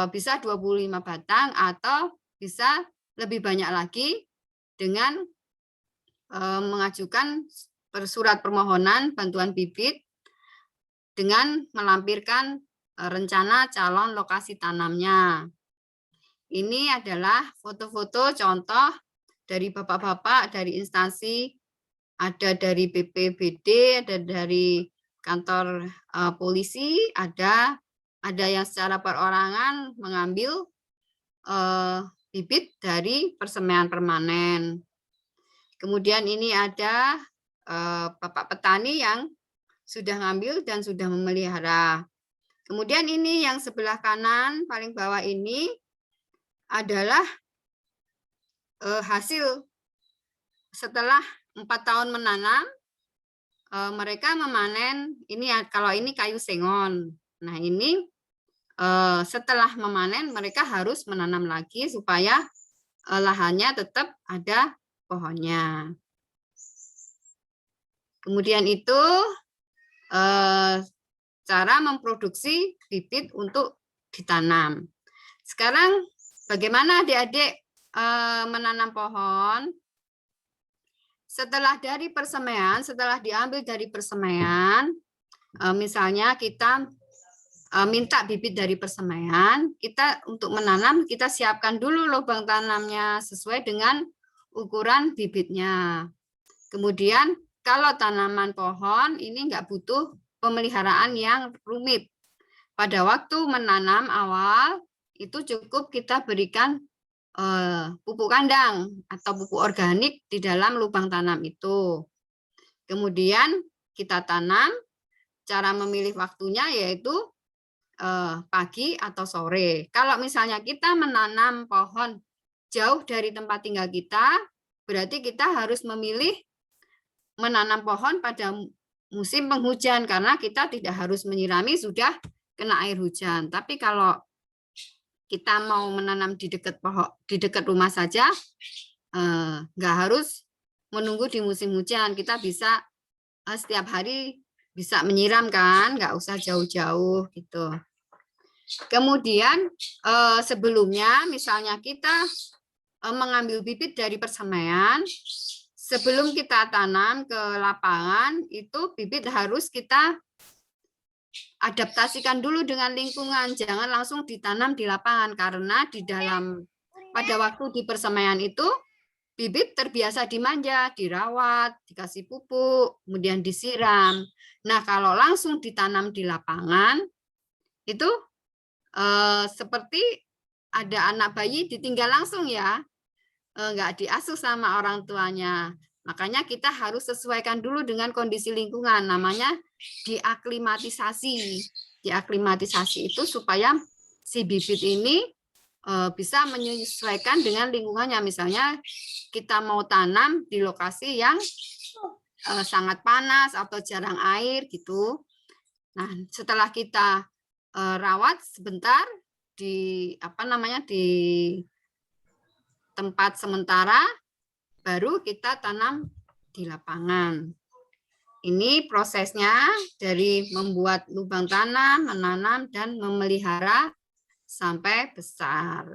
bisa 25 batang atau bisa lebih banyak lagi dengan mengajukan surat permohonan bantuan bibit dengan melampirkan rencana calon lokasi tanamnya. Ini adalah foto-foto contoh dari bapak-bapak, dari instansi, ada dari BPBD, ada dari kantor polisi, ada yang secara perorangan mengambil bibit dari persemaian permanen. Kemudian ini ada bapak petani yang sudah ngambil dan sudah memelihara. Kemudian ini yang sebelah kanan paling bawah ini adalah hasil setelah 4 tahun menanam, mereka memanen. Ini kalau ini kayu sengon. Nah ini setelah memanen mereka harus menanam lagi supaya lahannya tetap ada pohonnya. Kemudian itu cara memproduksi bibit untuk ditanam. Sekarang bagaimana adik-adik menanam pohon? Setelah dari persemaian, setelah diambil dari persemaian, misalnya kita minta bibit dari persemaian, kita untuk menanam, kita siapkan dulu lubang tanamnya sesuai dengan ukuran bibitnya. Kemudian kalau tanaman pohon ini nggak butuh pemeliharaan yang rumit. Pada waktu menanam awal, itu cukup kita berikan pupuk kandang atau pupuk organik di dalam lubang tanam itu. Kemudian kita tanam, cara memilih waktunya yaitu pagi atau sore. Kalau misalnya kita menanam pohon jauh dari tempat tinggal kita, berarti kita harus memilih menanam pohon pada musim penghujan karena kita tidak harus menyirami sudah kena air hujan. Tapi kalau kita mau menanam di dekat pohon, di dekat rumah saja, nggak harus menunggu di musim hujan. Kita bisa setiap hari bisa menyiram kan, nggak usah jauh-jauh gitu. Kemudian sebelumnya misalnya kita mengambil bibit dari persemaian, sebelum kita tanam ke lapangan, itu bibit harus kita adaptasikan dulu dengan lingkungan, jangan langsung ditanam di lapangan karena di dalam pada waktu di persemaian itu bibit terbiasa dimanja, dirawat, dikasih pupuk, kemudian disiram. Nah, kalau langsung ditanam di lapangan itu seperti ada anak bayi ditinggal langsung ya, nggak diasuh sama orang tuanya. Makanya kita harus sesuaikan dulu dengan kondisi lingkungan, namanya diaklimatisasi. Diaklimatisasi itu supaya si bibit ini bisa menyesuaikan dengan lingkungannya. Misalnya kita mau tanam di lokasi yang sangat panas atau jarang air gitu. Nah, setelah kita rawat sebentar di tempat sementara, baru kita tanam di lapangan. Ini prosesnya dari membuat lubang tanam, menanam, dan memelihara sampai besar.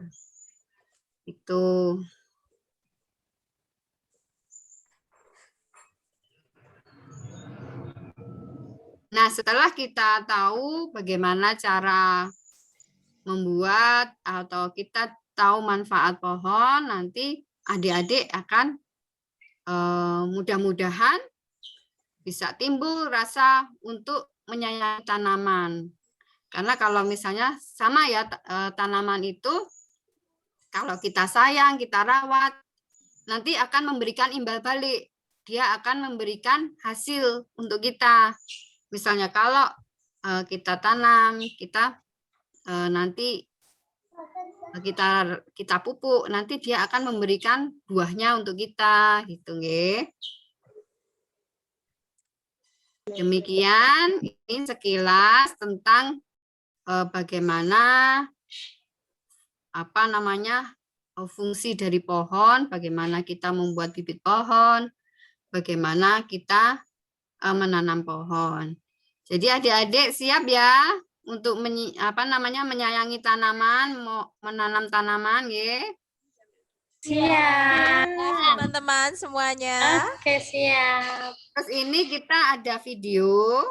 Itu. Nah, setelah kita tahu bagaimana cara membuat atau kita tahu manfaat pohon, nanti adik-adik akan mudah-mudahan bisa timbul rasa untuk menyayangi tanaman. Karena kalau misalnya sama ya tanaman itu, kalau kita sayang, kita rawat, nanti akan memberikan imbal balik. Dia akan memberikan hasil untuk kita. Misalnya kalau kita tanam, kita nanti kita pupuk, nanti dia akan memberikan buahnya untuk kita, gitu nggih. Demikian ini sekilas tentang bagaimana fungsi dari pohon, bagaimana kita membuat bibit pohon, bagaimana kita menanam pohon. Jadi adik-adik siap ya untuk menyayangi tanaman, menanam tanaman, nggih? Siap. Teman-teman semuanya. Oke, siap. Terus ini kita ada video.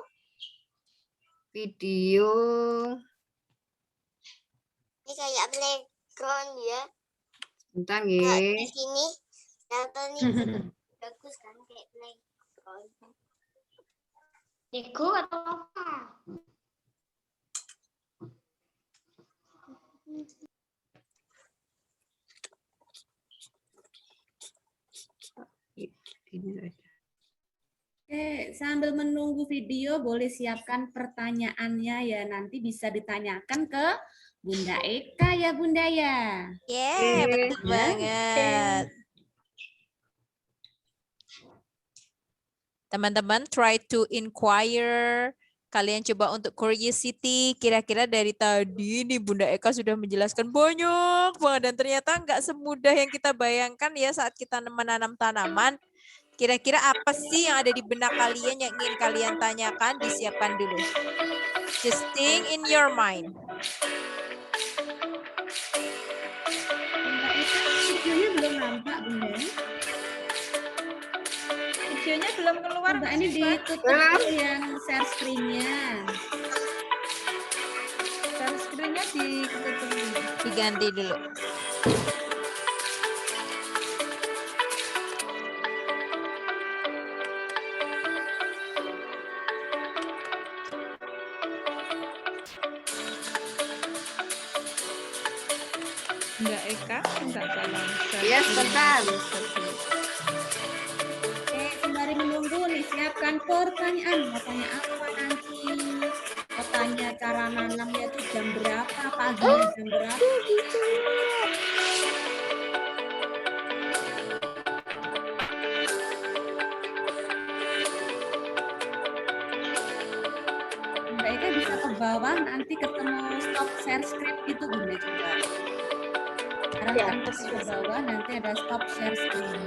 Ini kayak playground ya. Bentar, Di nggih. sini nih bagus kan kayak playground. Lego atau apa? Oke, sambil menunggu video boleh siapkan pertanyaannya ya, nanti bisa ditanyakan ke Bunda Eka ya Bunda ya. Betul banget. Teman-teman try to inquire. Kalian coba untuk curiosity. Kira-kira dari tadi nih Bunda Eka sudah menjelaskan banyak banget. Dan ternyata nggak semudah yang kita bayangkan ya saat kita menanam tanaman. Kira-kira apa sih yang ada di benak kalian yang ingin kalian tanyakan? Disiapkan dulu. Just think in your mind. Bunda Eka, videonya belum nampak Bunda. Videonya belum keluar. Mbak ini ditutup yang share screen-nya. Share screen-nya ditutup. Diganti dulu. Mbak Eka, enggak jalan. Iya, sebentar. Oke, sembari menunggu nih siapkan pertanyaan. Mau tanya apa nanti? Mau tanya cara nanamnya itu jam berapa? Pagi jam berapa? Mbak Eka bisa ke bawah nanti ketemu stop share screen itu Bunda coba. Arahkan ke bawah nanti ada stop share screen.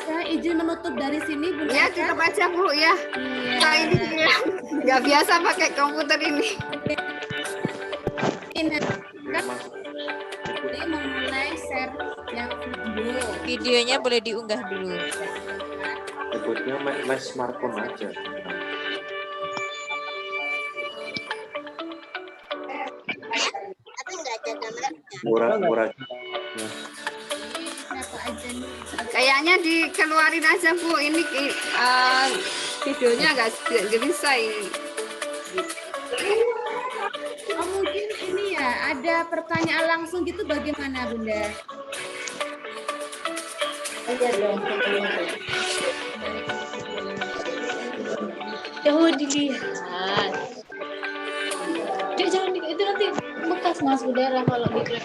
Saya izin menutup dari sini Bunda Ya, Eka. tutup aja Bu ya. Iya. Saya ini nggak biasa pakai komputer ini. Ini memulai share yang video. Videonya boleh diunggah dulu. Sebutnya Mas Markon aja. Tapi enggak ada gambarnya. Murah. Siapa aja nih? Kayaknya dikeluarin aja Bu. Ini videonya nggak bisa ini. Oh mungkin ini ya ada pertanyaan langsung gitu bagaimana Bunda? Iya dong. Jauh dilihat. Dek jangan itu nanti bekas mas udara kalau di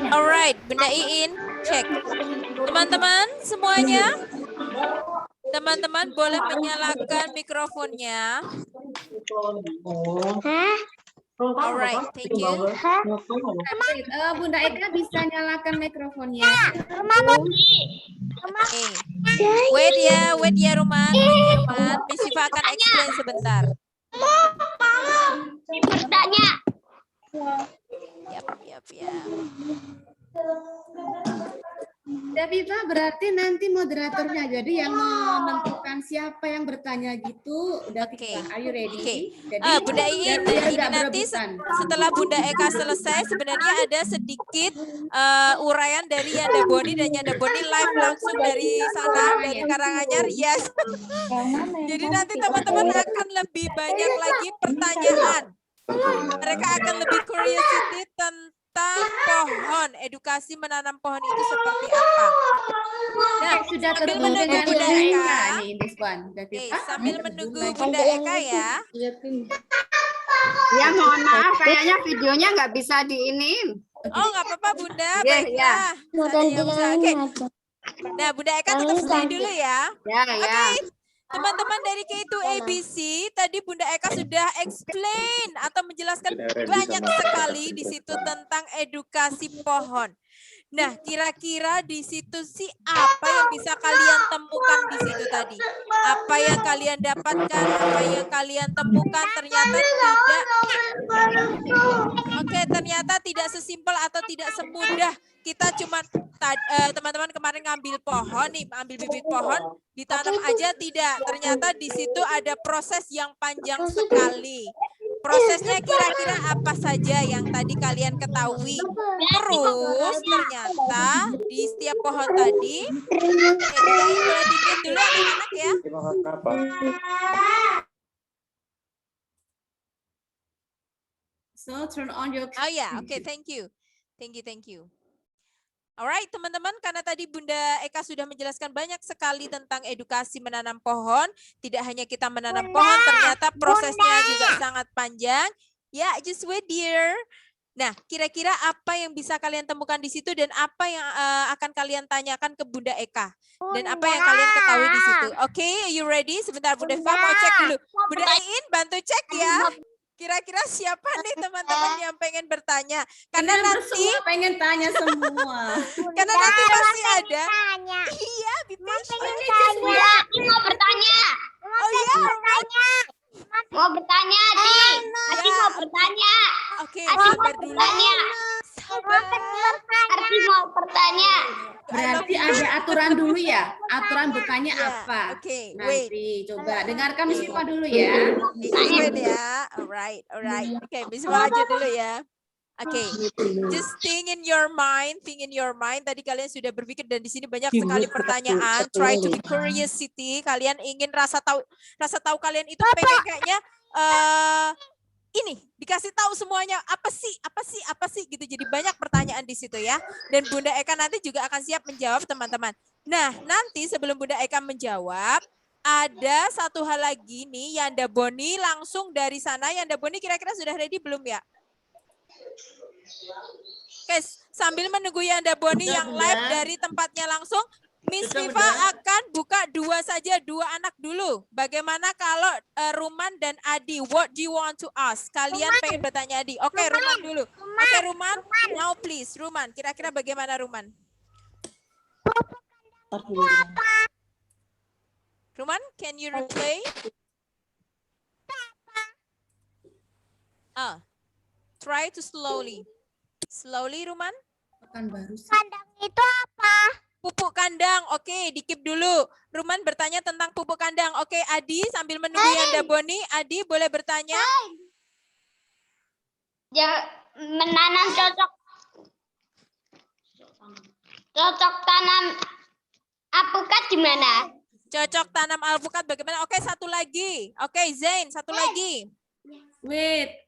Alright, Bunda Iin, cek. Teman-teman semuanya, teman-teman boleh menyalakan mikrofonnya. Alright, thank you. Bunda Eka bisa nyalakan mikrofonnya. Okay. Wait ya Roman, Miss Siva akan explain sebentar. Bertanya. Yap. Viva berarti nanti moderatornya jadi yang menentukan siapa yang bertanya gitu. Udah kita. Are you ready? Oke. Jadi Bunda Iin, biar ini nggak nanti berebutan. setelah Bunda Eka selesai, sebenarnya ada sedikit uraian dari Yanda Boni, dan Yanda Boni live langsung dari sana, dari Karanganyar. Yes. Jadi nanti teman-teman akan lebih banyak lagi pertanyaan. Mereka akan lebih curiosity tentang pohon, edukasi menanam pohon itu seperti apa. Nah, Sudah sambil terhubung menunggu dengan Bunda Bunda Eka, Eka nih, this one. oke, sambil menunggu Bunda Eka ya. Ya mohon maaf, kayaknya videonya nggak bisa diinin. Oh, nggak apa-apa Bunda, Ya, baiklah. Seadanya usaha. Oke. Nah, Bunda Eka tetap stay dulu ya. Ya, ya. Teman-teman dari K2ABC, tadi Bunda Eka sudah explain atau menjelaskan banyak sekali di situ tentang edukasi pohon. Nah, kira-kira di situ sih apa yang bisa kalian temukan di situ tadi? Apa yang kalian dapatkan, apa yang kalian temukan ternyata tidak. Oke, ternyata tidak sesimpel atau tidak semudah kita cuma teman-teman kemarin ngambil pohon nih, ambil bibit pohon, ditanam aja tidak. Ternyata di situ ada proses yang panjang sekali. Prosesnya kira-kira apa saja yang tadi kalian ketahui. Terus ternyata di setiap pohon tadi, boleh dikit dulu anak-anak ya. So turn on your. Oh ya, oke, thank you. Thank you. Alright, teman-teman, karena tadi Bunda Eka sudah menjelaskan banyak sekali tentang edukasi menanam pohon. Tidak hanya kita menanam pohon, ternyata prosesnya juga sangat panjang. Ya, just wait dear. Nah, kira-kira apa yang bisa kalian temukan di situ dan apa yang akan kalian tanyakan ke Bunda Eka? Dan apa yang kalian ketahui di situ? Oke, you ready? Sebentar Bunda Eva mau cek dulu. Bunda Iin, bantu cek ya. Kira-kira siapa nih teman-teman yang pengen bertanya? Karena nanti pengen tanya semua. Karena nanti pasti ada. Iya, Mau bertanya. Oh iya, Mau bertanya, Adi. Adi mau bertanya. Oke, Adi sabar mau dulu. bertanya. Adi mau bertanya. Berarti ada aturan dulu ya. Aturan bertanya Iya, apa? oke, Nanti coba dengarkan Mispa dulu ya. Wait ya. Alright. Oke, bisa lanjut dulu ya. Oke, just think in your mind. Tadi kalian sudah berpikir dan di sini banyak sekali pertanyaan. Try to be curiosity. Kalian ingin rasa tahu kalian itu pengen kayaknya ini dikasih tahu semuanya apa sih gitu. Jadi banyak pertanyaan di situ ya. Dan Bunda Eka nanti juga akan siap menjawab teman-teman. Nah, nanti sebelum Bunda Eka menjawab, ada satu hal lagi nih, Yanda Boni langsung dari sana. Yanda Boni kira-kira sudah ready belum ya? Oke, sambil menunggu Yanda Boni yang live dari tempatnya langsung, Miss Viva akan buka dua anak dulu. Bagaimana kalau Ruman dan Adi? What do you want to ask? Kalian pengen bertanya Adi. Oke, Ruman dulu. Oke, Ruman, now please. Ruman, kira-kira bagaimana Ruman? Ruman, can you replay? Try to slowly. Slowly, Ruman. Kandang itu apa? Pupuk kandang. Oke, dikip dulu. Ruman bertanya tentang pupuk kandang. Oke, Adi sambil menunggu Yanda Boni, Adi boleh bertanya? Ya, menanam cocok tanam alpukat gimana? Cocok tanam alpukat bagaimana? Oke, satu lagi. Oke, Zain, satu lagi. Wait.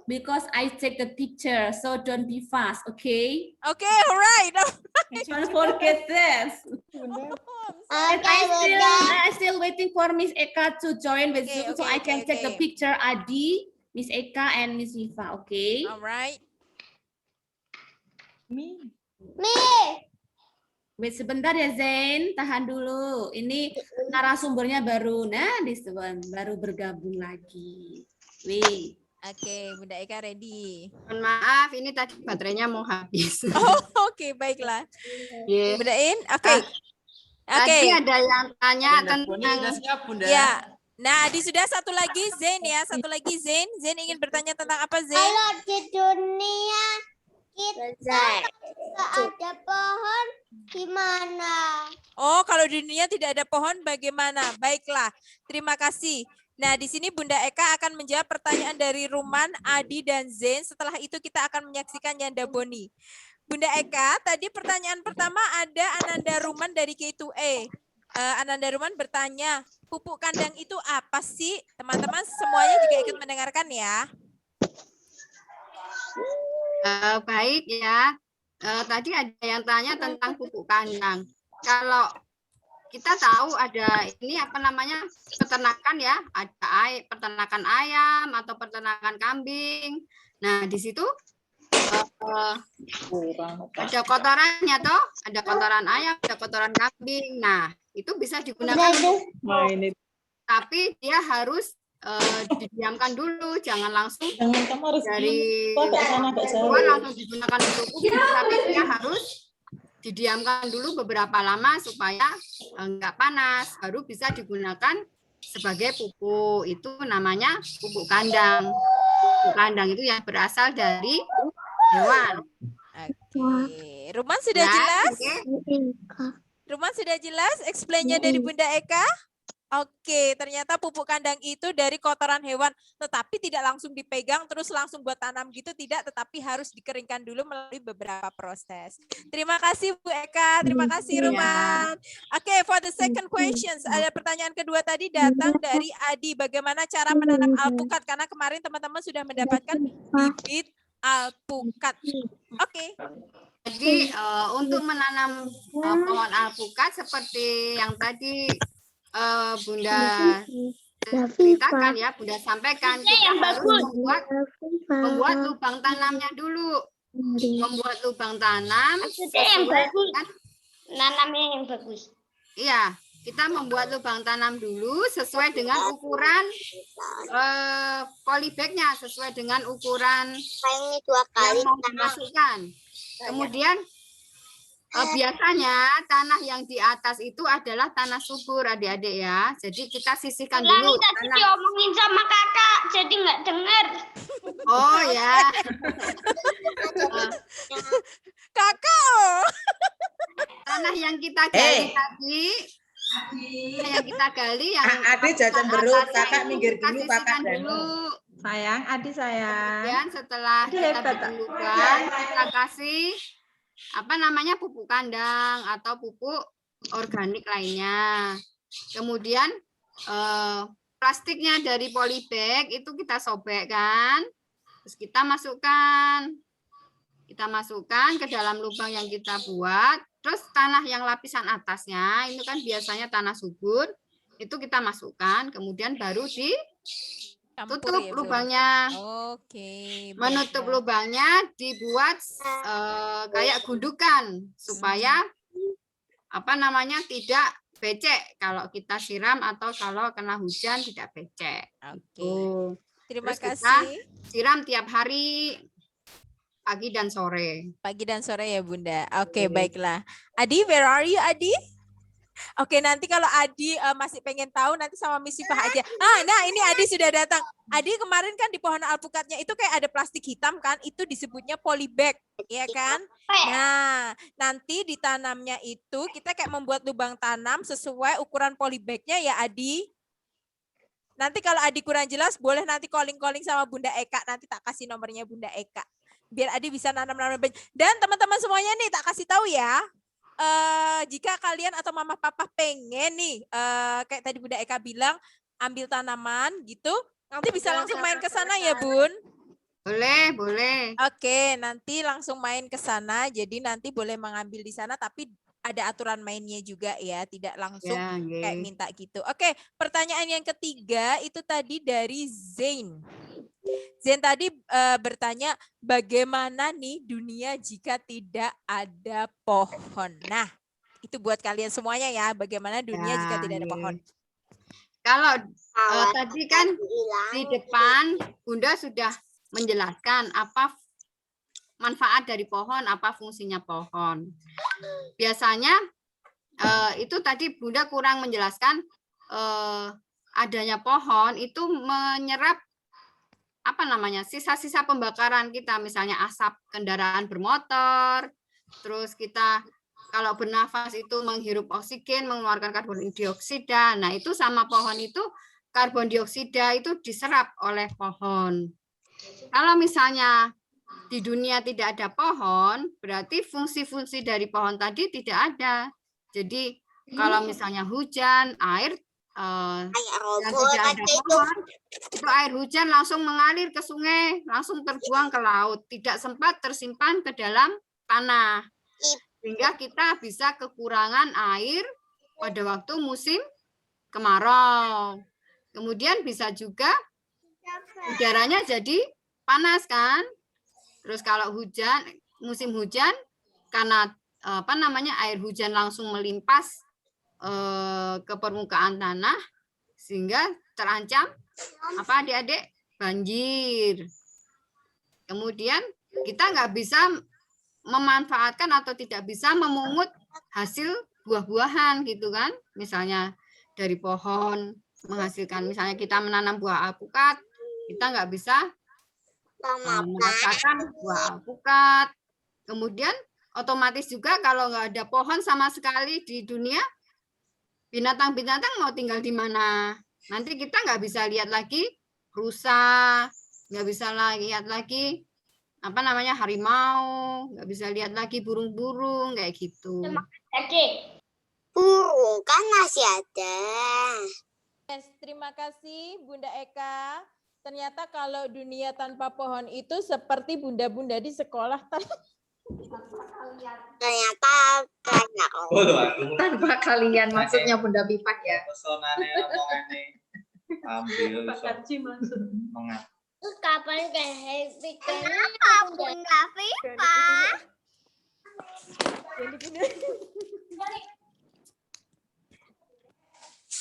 Because I take the picture, so don't be fast, okay? Okay, alright. Don't forget this. I still waiting for Miss Eka to join with Zoom, so I can take the picture. Adi, Miss Eka, and Miss Viva, okay? Alright. Me. Wait sebentar ya Zain, tahan dulu. Ini narasumbernya baru, baru bergabung lagi. Wait. Oke, Bunda Eka ready. Mohon maaf, ini tadi baterainya mau habis. Oh, oke, baiklah. Yeah. Bunda In, oke. Tadi ada yang tanya tentang. Siap, Bunda. Ya. Nah, Adi sudah satu lagi Zain ya, satu lagi Zain. Zain ingin bertanya tentang apa Zain? Kalau di dunia kita Nggak ada pohon gimana? Oh, kalau di dunia tidak ada pohon bagaimana? Baiklah, terima kasih. Nah, di sini Bunda Eka akan menjawab pertanyaan dari Ruman, Adi, dan Zain. Setelah itu kita akan menyaksikan Yanda Boni. Bunda Eka, tadi pertanyaan pertama ada Ananda Ruman dari K2A. Ananda Ruman bertanya, pupuk kandang itu apa sih? Teman-teman semuanya juga ikut mendengarkan ya. Baik ya. Tadi ada yang tanya tentang pupuk kandang. Kalau kita tahu ada ini apa namanya peternakan ya, ada peternakan ayam atau peternakan kambing. Nah di situ ada kotorannya toh, ada kotoran ayam, ada kotoran kambing. Nah itu bisa digunakan. Tapi dia harus didiamkan dulu, jangan langsung dari luar langsung digunakan untuk pupuk, tapi dia harus didiamkan dulu beberapa lama supaya enggak panas, baru bisa digunakan sebagai pupuk. Itu namanya pupuk kandang. Pupuk kandang itu yang berasal dari hewan. Oke, Ruman sudah jelas? Ruman sudah jelas explain-nya dari Bunda Eka? Oke, ternyata pupuk kandang itu dari kotoran hewan, tetapi tidak langsung dipegang terus langsung buat tanam gitu, tidak, tetapi harus dikeringkan dulu melalui beberapa proses. Terima kasih Bu Eka, terima kasih Ruman. Oke, for the second questions, ada pertanyaan kedua tadi datang dari Adi, bagaimana cara menanam alpukat, karena kemarin teman-teman sudah mendapatkan bibit alpukat. Oke. Jadi untuk menanam pohon alpukat seperti yang tadi Bunda ceritakan ya, Bunda sampaikan, kita harus membuat lubang tanamnya dulu. Membuat lubang tanam yang bagus. Nanamnya yang bagus. Iya, kita membuat lubang tanam dulu sesuai dengan ukuran polybagnya, sesuai dengan ukuran yang mau dimasukkan. Kemudian biasanya tanah yang di atas itu adalah tanah subur, adik-adik ya. Jadi kita sisihkan dulu. Tadi diomongin sama kakak, jadi nggak dengar. Oh ya. Kakak. Tanah yang kita gali tadi, yang kita gali yang Adik jajan beruk, kakak minggir dulu, kakak dulu. Sayang, Adi sayang. Dan setelah kita dulukan, kita kasih apa namanya pupuk kandang atau pupuk organik lainnya. Kemudian plastiknya dari polybag itu kita sobek kan, terus kita masukkan ke dalam lubang yang kita buat. Terus tanah yang lapisan atasnya itu kan biasanya tanah subur, itu kita masukkan, kemudian baru tutup ya, lubangnya. Oke. Menutup lubangnya dibuat kayak gundukan supaya apa namanya tidak becek kalau kita siram atau kalau kena hujan tidak becek. Oke. Terima Terus kasih. kita siram tiap hari pagi dan sore. Pagi dan sore ya Bunda. Oke, baiklah. Adi, where are you Adi? Oke, nanti kalau Adi masih pengen tahu nanti sama Miss Sifah aja. Nah ini Adi sudah datang. Adi kemarin kan di pohon alpukatnya itu kayak ada plastik hitam kan, itu disebutnya polybag, ya kan? Nah, nanti ditanamnya itu kita kayak membuat lubang tanam sesuai ukuran polybagnya ya Adi. Nanti kalau Adi kurang jelas boleh nanti calling-calling sama Bunda Eka, nanti tak kasih nomornya Bunda Eka. Biar Adi bisa nanam-nanam. Dan teman-teman semuanya nih tak kasih tahu ya. Jika kalian atau mama papa pengen nih kayak tadi Bunda Eka bilang ambil tanaman gitu, nanti bisa langsung main ke sana ya Bun. Boleh. Oke, nanti langsung main ke sana. Jadi nanti boleh mengambil di sana tapi ada aturan mainnya juga ya, tidak langsung kayak minta gitu. Oke, pertanyaan yang ketiga itu tadi dari Zain. Zain tadi bertanya bagaimana nih dunia jika tidak ada pohon. Nah, itu buat kalian semuanya ya, bagaimana dunia jika tidak ada pohon. Kalau tadi kan di depan Bunda sudah menjelaskan apa manfaat dari pohon, apa fungsinya pohon. Biasanya itu tadi Bunda kurang menjelaskan adanya pohon itu menyerap apa namanya sisa-sisa pembakaran kita, misalnya asap kendaraan bermotor, terus kita kalau bernafas itu menghirup oksigen, mengeluarkan karbon dioksida. Nah, itu sama pohon itu karbon dioksida itu diserap oleh pohon. Kalau misalnya di dunia tidak ada pohon, berarti fungsi-fungsi dari pohon tadi tidak ada. Jadi kalau misalnya hujan, air yang tidak ada pohon, itu air hujan langsung mengalir ke sungai, langsung terbuang ke laut, tidak sempat tersimpan ke dalam tanah. Sehingga kita bisa kekurangan air pada waktu musim kemarau. Kemudian bisa juga udaranya jadi panas kan. Terus kalau hujan, musim hujan, karena air hujan langsung melimpas ke permukaan tanah, sehingga terancam adik-adik banjir. Kemudian kita nggak bisa memanfaatkan atau tidak bisa memungut hasil buah-buahan gitu kan, misalnya dari pohon menghasilkan, misalnya kita menanam buah alpukat, kita nggak bisa merasakan buah alpukat. Kemudian otomatis juga kalau nggak ada pohon sama sekali di dunia, binatang-binatang mau tinggal di mana? Nanti kita nggak bisa lihat lagi rusa, nggak bisa lihat lagi harimau, nggak bisa lihat lagi burung-burung kayak gitu. Burung kan masih ada. Yes, terima kasih Bunda Eka. Ternyata kalau dunia tanpa pohon itu seperti bunda-bunda di sekolah. Ternyata banyak. Tanpa kalian maksudnya Bunda Pipak ya. Pesonane omongane ambil mengat. Kapan bikinnya Bunda Pipak?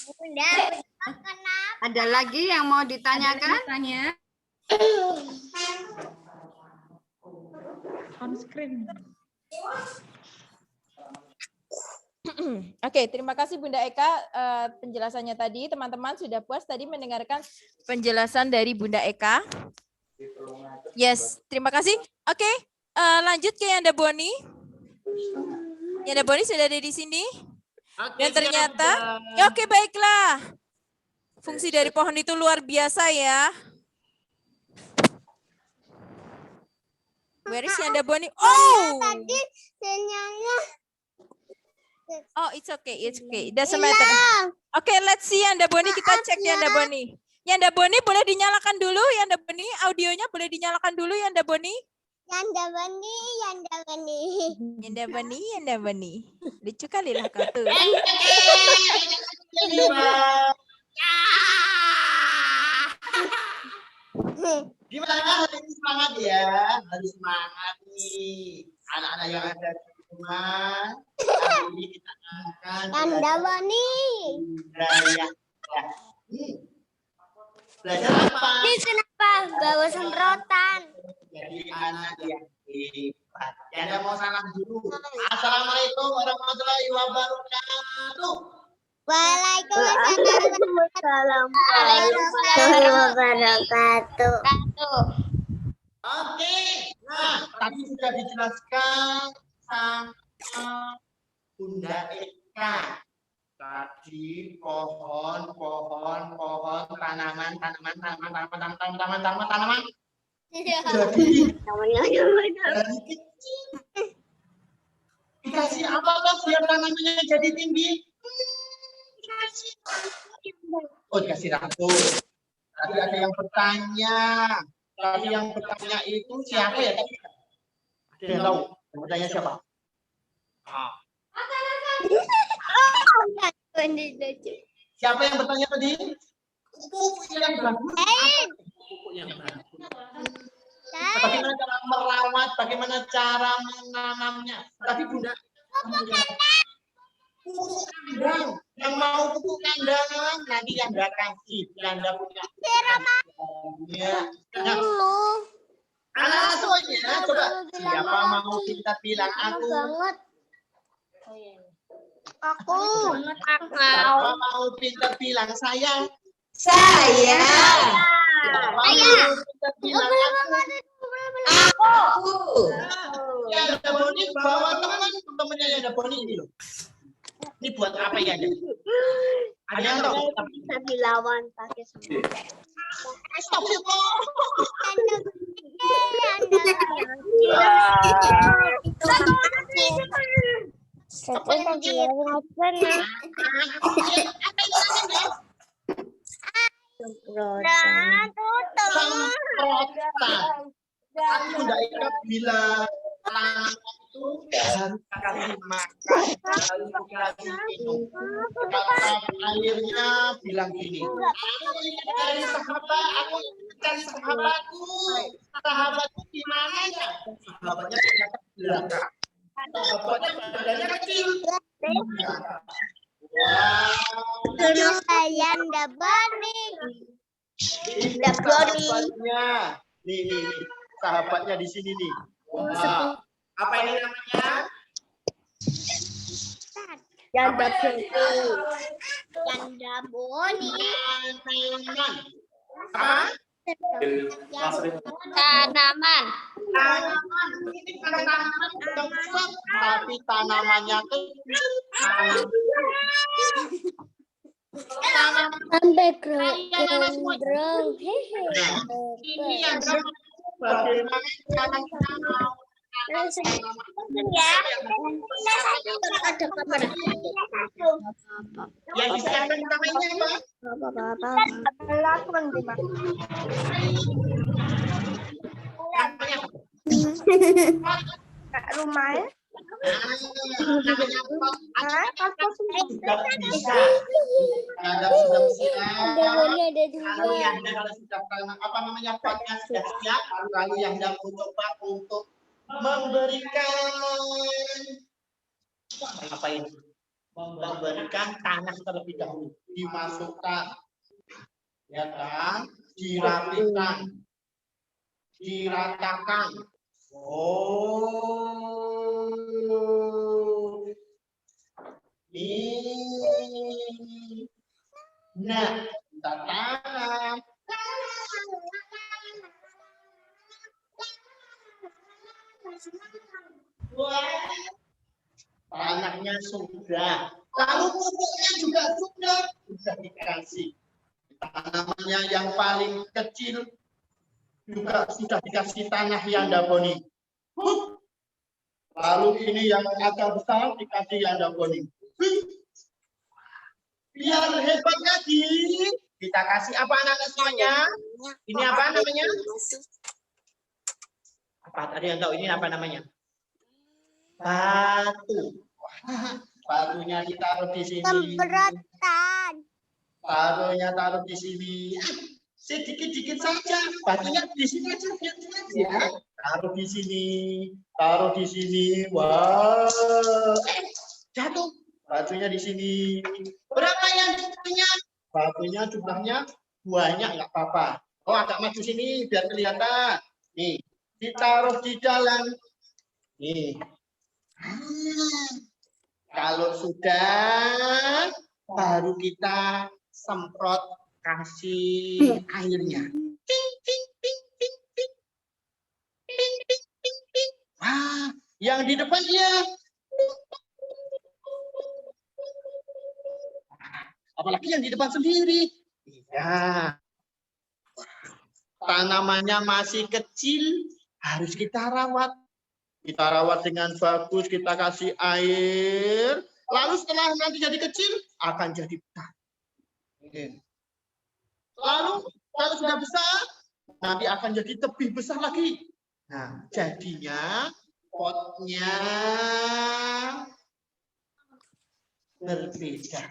Bunda, kenapa? Ada lagi yang mau ditanyakan? On screen. Oke, terima kasih Bunda Eka penjelasannya tadi. Teman-teman sudah puas tadi mendengarkan penjelasan dari Bunda Eka? Yes, terima kasih. Oke, lanjut ke Yanda Boni. Yanda Boni sudah ada di sini? Dan ternyata, ya oke baiklah. Fungsi dari pohon itu luar biasa ya. Where is Yanda Boni? Oh! Tadi sinyalnya. Oh, it's okay. Doesn't matter. Okay, let's see Yanda Boni. Kita cek Yanda Boni. Yanda Boni boleh dinyalakan dulu. Yanda Boni, audionya boleh dinyalakan dulu Yanda Boni. Yanda Boni. Lucu kali lah kau tuh. Gimana hari ini semangat ya? Harus semangat nih. Anak-anak yang ada di rumah. Hari ini kita akan Yanda Boni. Belajar apa? Ini kenapa bawa semprotan? Jadi anak yang hebat. Yanda mau salam dulu. Assalamualaikum warahmatullahi wabarakatuh. Waalaikumsalam warahmatullahi wabarakatuh. Oke, nah tadi sudah dijelaskan sama Bunda Eka. Tadi pohon, tanaman. Jadi dari kecil dikasih apa toh biar tanamannya jadi tinggi? Dikasih rambut. Tadi ada yang bertanya. Tadi yang bertanya itu siapa ya? Ada yang tahu? Yang bertanya siapa? Siapa yang bertanya tadi? Pupuk yang bagus. Bagaimana cara merawat? Bagaimana cara menanamnya? Tadi Bunda. Pupuk kandang. Yang mau pupuk kandang nanti yang Anda kasih. Anda punya. Anak semuanya coba. Siapa mau kita bilang aku? Aku. Siapa mau pintar bilang saya? Saya. Siapa mau pintar bilang aku? yang ada Boni bawa teman-temannya yang ada Boni ini loh. Ini buat apa ya? Ada yang tahu? Bisa dilawan pakai semua. Aku tidak ingat bila itu dan kasih makan, lalu kasih minum. Akhirnya bilang gini, sahabatku di mana ya? Sahabatnya ternyata bilang, sahabatnya badannya kecil. Terus saya ndak Boni. Sahabatnya, nih, sahabatnya di sini nih. Wah, apa ini namanya? Janda Boni. Apa? Tanaman. Ini tanaman yang besar, tapi tanamannya kecil. Sampai gondrong. Ini yang bagaimana cara kita mau Ada kamera. yang disiapkan namanya Kak rumah ya? Apa namanya potnya sudah siap, lalu yang hendak mencoba untuk memberikan apa ini? Memberikan tanah terlebih dahulu, dimasukkan, ya kan? Dirapikan, diratakan. Oh, ini, nah, kita tanam. Wah, tanahnya sudah, lalu pupuknya juga sudah dikasih. Tanamannya yang paling kecil juga sudah dikasih tanah yang Boni. Lalu ini yang agak besar dikasih yang Boni. Biar hebat lagi, kita kasih apa anak-anak semuanya? Ini apa namanya? Apa tadi yang tahu ini apa namanya? Batu. Batunya ditaruh di sini. Semprotan. Taruh di sini. Sedikit-sedikit saja. Batunya di sini aja. Ya. Taruh di sini. Wow. Jatuh. Batunya di sini. Berapa yang jumlahnya? Batunya jumlahnya banyak, nggak apa-apa. Oh, agak maju sini biar kelihatan. Nih, ditaruh di dalam. Nih. Kalau sudah, baru kita semprot kasih airnya. Wah, yang di depan ya. Apalagi yang di depan sendiri. Iya. Tanamannya masih kecil, harus kita rawat. Kita rawat dengan bagus, kita kasih air. Lalu setelah nanti jadi kecil, akan jadi besar. Lalu kalau sudah besar, nanti akan jadi lebih besar lagi. Nah, jadinya potnya berbeda.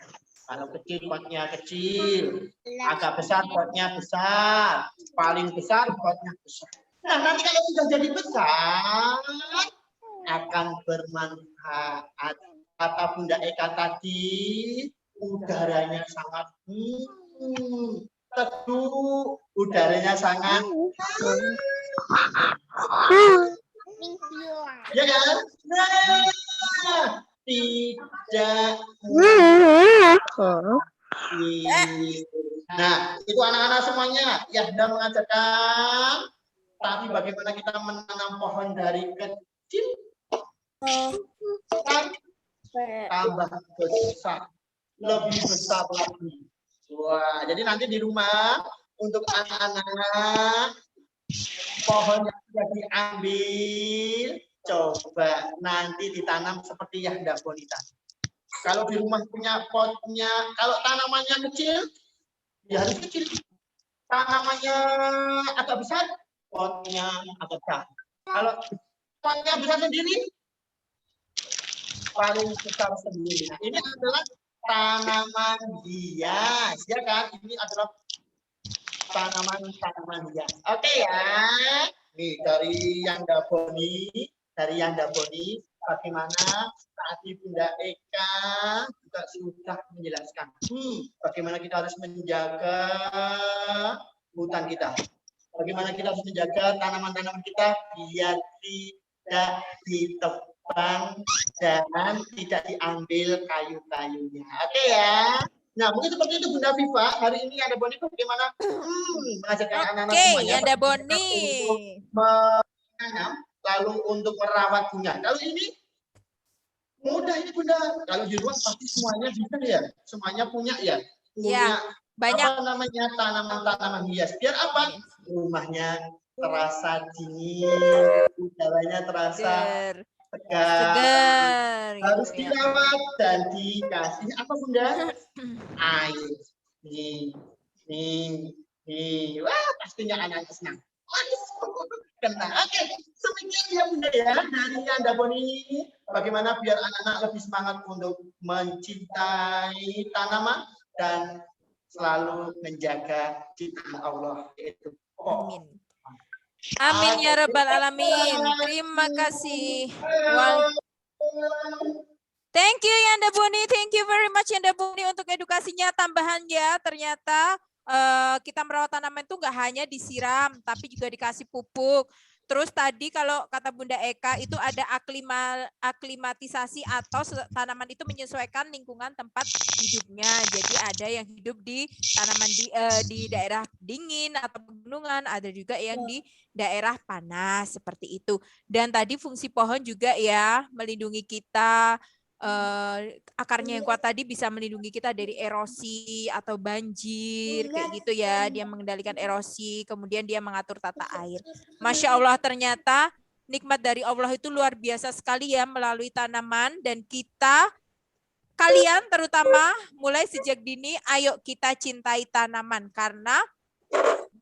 Kalau kecil potnya kecil, agak besar potnya besar, paling besar potnya besar. Nah, nanti kalau sudah jadi besar, akan bermanfaat. Kata Bunda Eka tadi, udaranya sangat teduh, udaranya sangat ya kan? Nah, tidak. Nah, itu anak-anak semuanya yang sudah mengajarkan. Tapi bagaimana kita menanam pohon dari kecil tambah besar, lebih besar lagi. Wah, jadi nanti di rumah untuk anak-anak pohon yang sudah diambil, coba nanti ditanam seperti yang Ndak Boni tadi. Kalau di rumah punya potnya, kalau tanamannya kecil, ya harus kecil. Tanamannya agak besar, potnya agak besar. Kalau potnya besar sendiri, paling besar sendiri. Nah, ini adalah tanaman hias, ya kan? Ini adalah tanaman hias. Oke ya. Nih dari yang Ndak Boni, bagaimana tadi Bunda Eka juga sudah menjelaskan. Bagaimana kita harus menjaga hutan kita. Bagaimana kita harus menjaga tanaman-tanaman kita biar tidak ditebang dan tidak diambil kayu-kayunya. Oke ya. Nah, mungkin seperti itu Bunda Viva. Hari ini ada Boni bagaimana mengajarkan anak-anak semuanya. Ada Boni. Menanam, lalu untuk merawat bunga. Kalau ini mudah ini Bunda. Kalau di luar pasti semuanya bisa ya. Semuanya punya ya. Punya banyak apa namanya tanaman-tanaman hias. Biar apa? Rumahnya terasa dingin, udaranya terasa segar. Harus dirawat dan dikasih apa Bunda? Air. Nih. Wah, pastinya anak senang. Kena. Oke, demikian ya Bunda ya dari Ndak Boni. Bagaimana biar anak-anak lebih semangat untuk mencintai tanaman dan selalu menjaga ciptaan Allah yaitu pohon. Amin ya Rabbal Alamin. Terima kasih. Thank you ya Ndak Boni. Thank you very much ya Ndak Boni untuk edukasinya tambahan ya. Ternyata kita merawat tanaman itu nggak hanya disiram, tapi juga dikasih pupuk. Terus tadi kalau kata Bunda Eka itu ada aklimatisasi atau tanaman itu menyesuaikan lingkungan tempat hidupnya. Jadi ada yang hidup di tanaman di daerah dingin atau pegunungan, ada juga yang di daerah panas seperti itu. Dan tadi fungsi pohon juga ya melindungi kita. Akarnya yang kuat tadi bisa melindungi kita dari erosi atau banjir kayak gitu ya. Dia mengendalikan erosi, kemudian dia mengatur tata air. Masya Allah, ternyata nikmat dari Allah itu luar biasa sekali ya melalui tanaman. Dan kalian terutama mulai sejak dini, ayo kita cintai tanaman. Karena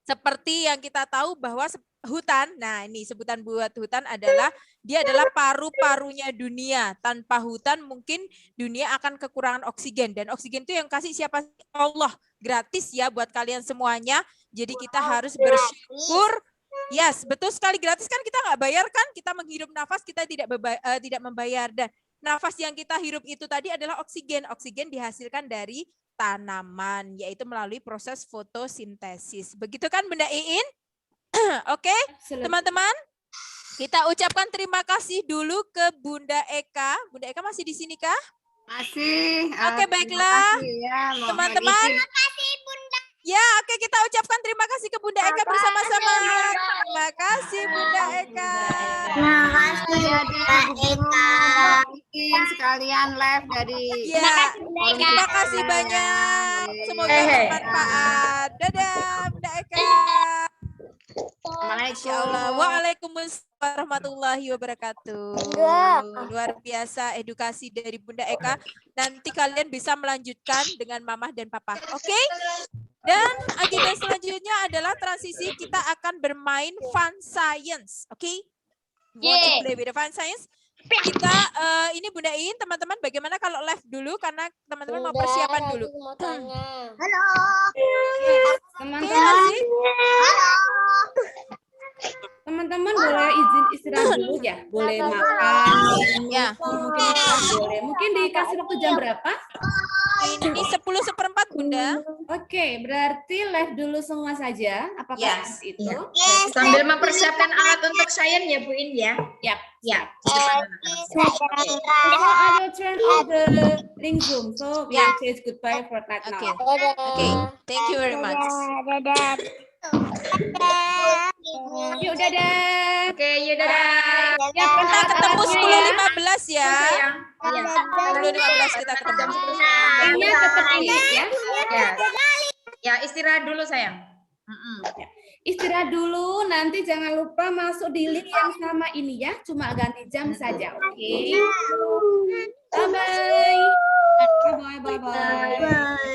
seperti yang kita tahu bahwa hutan, nah ini sebutan buat hutan adalah dia adalah paru-parunya dunia. Tanpa hutan mungkin dunia akan kekurangan oksigen, dan oksigen itu yang kasih siapa? Allah, gratis ya buat kalian semuanya. Jadi kita harus bersyukur. Yes, betul sekali, gratis kan, kita nggak bayar kan? Kita menghirup nafas, kita tidak membayar. Dan nafas yang kita hirup itu tadi adalah oksigen. Oksigen dihasilkan dari tanaman, yaitu melalui proses fotosintesis. Begitu kan Bunda Iin? Oke, teman-teman, kita ucapkan terima kasih dulu ke Bunda Eka. Bunda Eka masih di sini kah? Masih. Oke, baiklah. Teman-teman. Terima kasih Bunda. Ya, oke, kita ucapkan terima kasih ke Bunda Eka bersama-sama. Terima kasih Bunda Eka. Terima kasih Bunda Eka. Mungkin sekalian live dari Terima kasih banyak. Semoga bermanfaat. Dadah Bunda Eka. Masya Allah. Waalaikumsalam warahmatullahi wabarakatuh. Luar biasa edukasi dari Bunda Eka. Nanti kalian bisa melanjutkan dengan Mama dan Papa. Oke? Dan agenda selanjutnya adalah transisi, kita akan bermain fun science. Oke? Want to play with the fun science? Kita ini Bunda In, teman-teman bagaimana kalau live dulu karena teman-teman mau persiapan dulu. Halo. Teman-teman, teman-teman boleh izin istirahat dulu ya, boleh makan, ya. Mungkin dikasih waktu jam berapa? Ini 10:04 Bunda. Oke, berarti live dulu semua saja. Apakah itu? Sambil mempersiapkan alat untuk sains ya Bu In ya. Yap. Ya. So I will turn off the link Zoom. So we will say goodbye for right now. Okay. Thank you very much. Dadah. Yuk dadah. Oke, yuk dadah. Ya, Kita ketemu alat-alatnya 10.15 ya. 10.15 kita ketemu. Ini tetap ini ya. Ya, istirahat dulu sayang. Istirahat dulu, nanti jangan lupa masuk di link yang sama ini ya. Cuma ganti jam saja, oke? Bye-bye. Bye-bye.